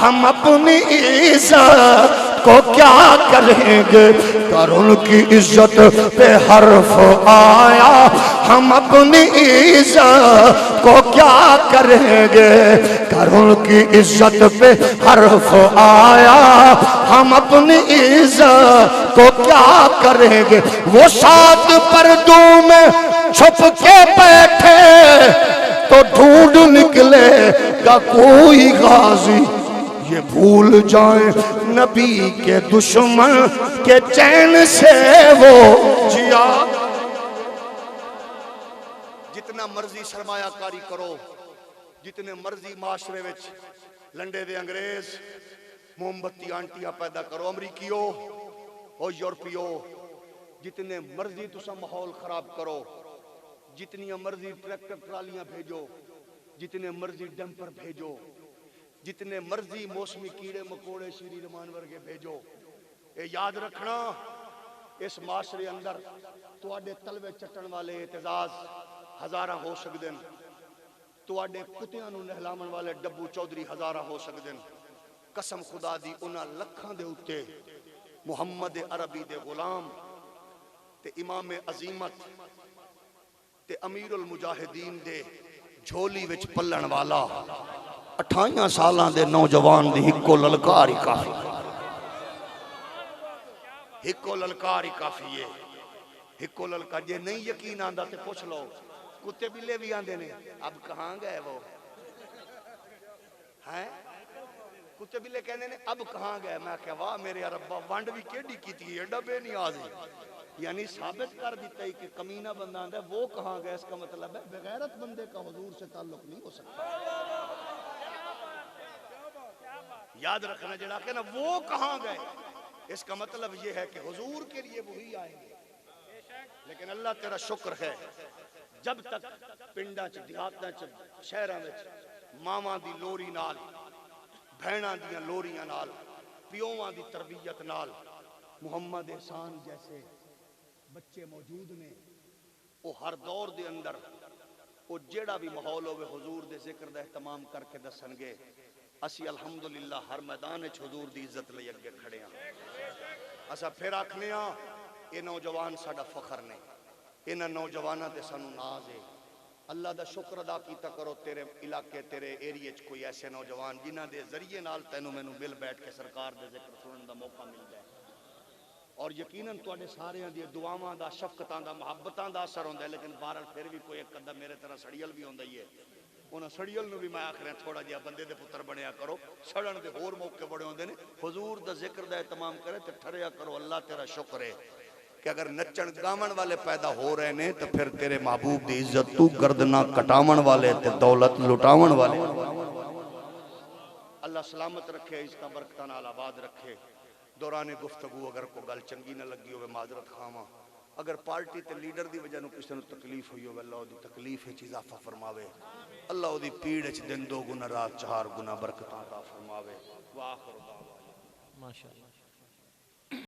ہم اپنی عزت کو کیا کریں گے کر ان کی عزت پہ حرف آیا ہم اپنی عزت کو کیا کریں گے کر ان کی عزت پہ حرف آیا ہم اپنی عزت کو کیا کریں گے وہ 7 پردوں میں چھپ کے بیٹھے تو ڈھونڈ نکلے گا کوئی غازی یہ بھول جائیں نبی کے دشمن کے چین سے وہ جیا جتنا مرضی سرمایہ کاری کرو جتنے مرضی معاشرے وچ لنڈے دے انگریز موم بتی آنٹیاں پیدا کرو امریکیو او یورپیو جتنے مرضی تسا ماحول خراب کرو جتنی مرضی ٹریکٹر ٹرالیاں بھیجو جتنے مرضی ڈمپر بھیجو جتنے مرضی موسمی کیڑے مکوڑے شیری رمان ورگے بھیجو اے یاد رکھنا اس معاشرے اندر تواڈے تلوے چٹن والے اعتزاز ہزاراں ہو سکدے ہیں تواڈے کتیاں نو نہلاون والے ڈبو چودھری ہزاراں ہو سکدے ہیں قسم خدا دی انہاں لکھاں دے اوتے محمد عربی دے غلام تے امام عظیمت تے امیر المجاہدین دے جھولی وچ پلن والا 28 سالاں دے نوجوان دی ہکو للکار ہی کافی ہکو للکار ہی کافی ہے ہکو للکار جے نہیں یقین آندا تے پوچھ لو کتے بلے بھی آندے نے اب کہاں گئے وہ ہیں کتے بلے کہنے نے اب کہاں گئے میں کہ واہ میرے ربا وانڈ بھی کیڑی کیتی ہے ڈبے نہیں آزی یعنی ثابت کر دیتا ہے کہ کمینہ بندہ آندہ ہے وہ کہاں گئے اس کا مطلب ہے بغیرت بندے کا حضور سے تعلق نہیں ہو سکتا یاد رکھنا جڑا کہ نا وہ کہاں گئے اس کا مطلب یہ ہے کہ حضور کے لیے وہی آئیں گے لیکن اللہ تیرا شکر ہے جب تک پنڈا چ دیہاتاں چ شہراں وچ ماواں دی لوری نال بہناں دیاں لوریاں نال پیوواں دی تربیت نال محمد احسان جیسے بچے موجود نے وہ ہر دور دے اندر وہ جیڑا بھی ماحول ہوئے حضور دے ذکر دا اہتمام کر کے دسن گے اسی الحمدللہ ہر میدان وچ حضور دی عزت لئی اگے کھڑے ہاں اسا پھر آکھنے ہاں اے نوجوان ساڈا فخر نے انہاں نوجواناں تے سانو ناز ہے اللہ دا شکر ادا کیتا کرو تیرے علاقے تیرے ایریے چ کوئی ایسے نوجوان جنہاں دے ذریعے نال تینوں مینوں مل بیٹھ کے سرکار دے ذکر سنن دا موقع مل جائے اور یقیناً تواڈے ساریاں دی دعاواں دا شفقتاں دا محبتاں دا اثر ہوندا ہے لیکن بہرحال پھر بھی کوئی ایک قدم میرے طرح سڑیل بھی ہوندا ہی ہے انہاں سڑیل نو بھی میں آخر تھوڑا جہا بندے دے پتر بنیا کرو سڑن دے ہور موقع بڑے ہوندے نے حضور دا ذکر دا اہتمام کرے تے ٹھریا کرو اللہ تیرا شکر ہے کہ اگر نچن گاون والے پیدا ہو رہے نے تو پھر تیرے محبوب دی عزت تو گردنا کٹاون والے تے دولت لٹاون والے اللہ سلامت رکھے اس کا برکتاں نال آباد رکھے دوران گفتگو اگر کوئی گل چنگی نہ لگی ہوئے معذرت خواہاں اگر پارٹی تے لیڈر دی وجہ نو کسی نو تکلیف ہوئی ہوئے اللہ دی تکلیف وچ اضافہ فرماوے اللہ دی پیڑ وچ دن 2 گنا رات 4 گنا برکتاں عطا فرماوے واخر دعوانا ماشاءاللہ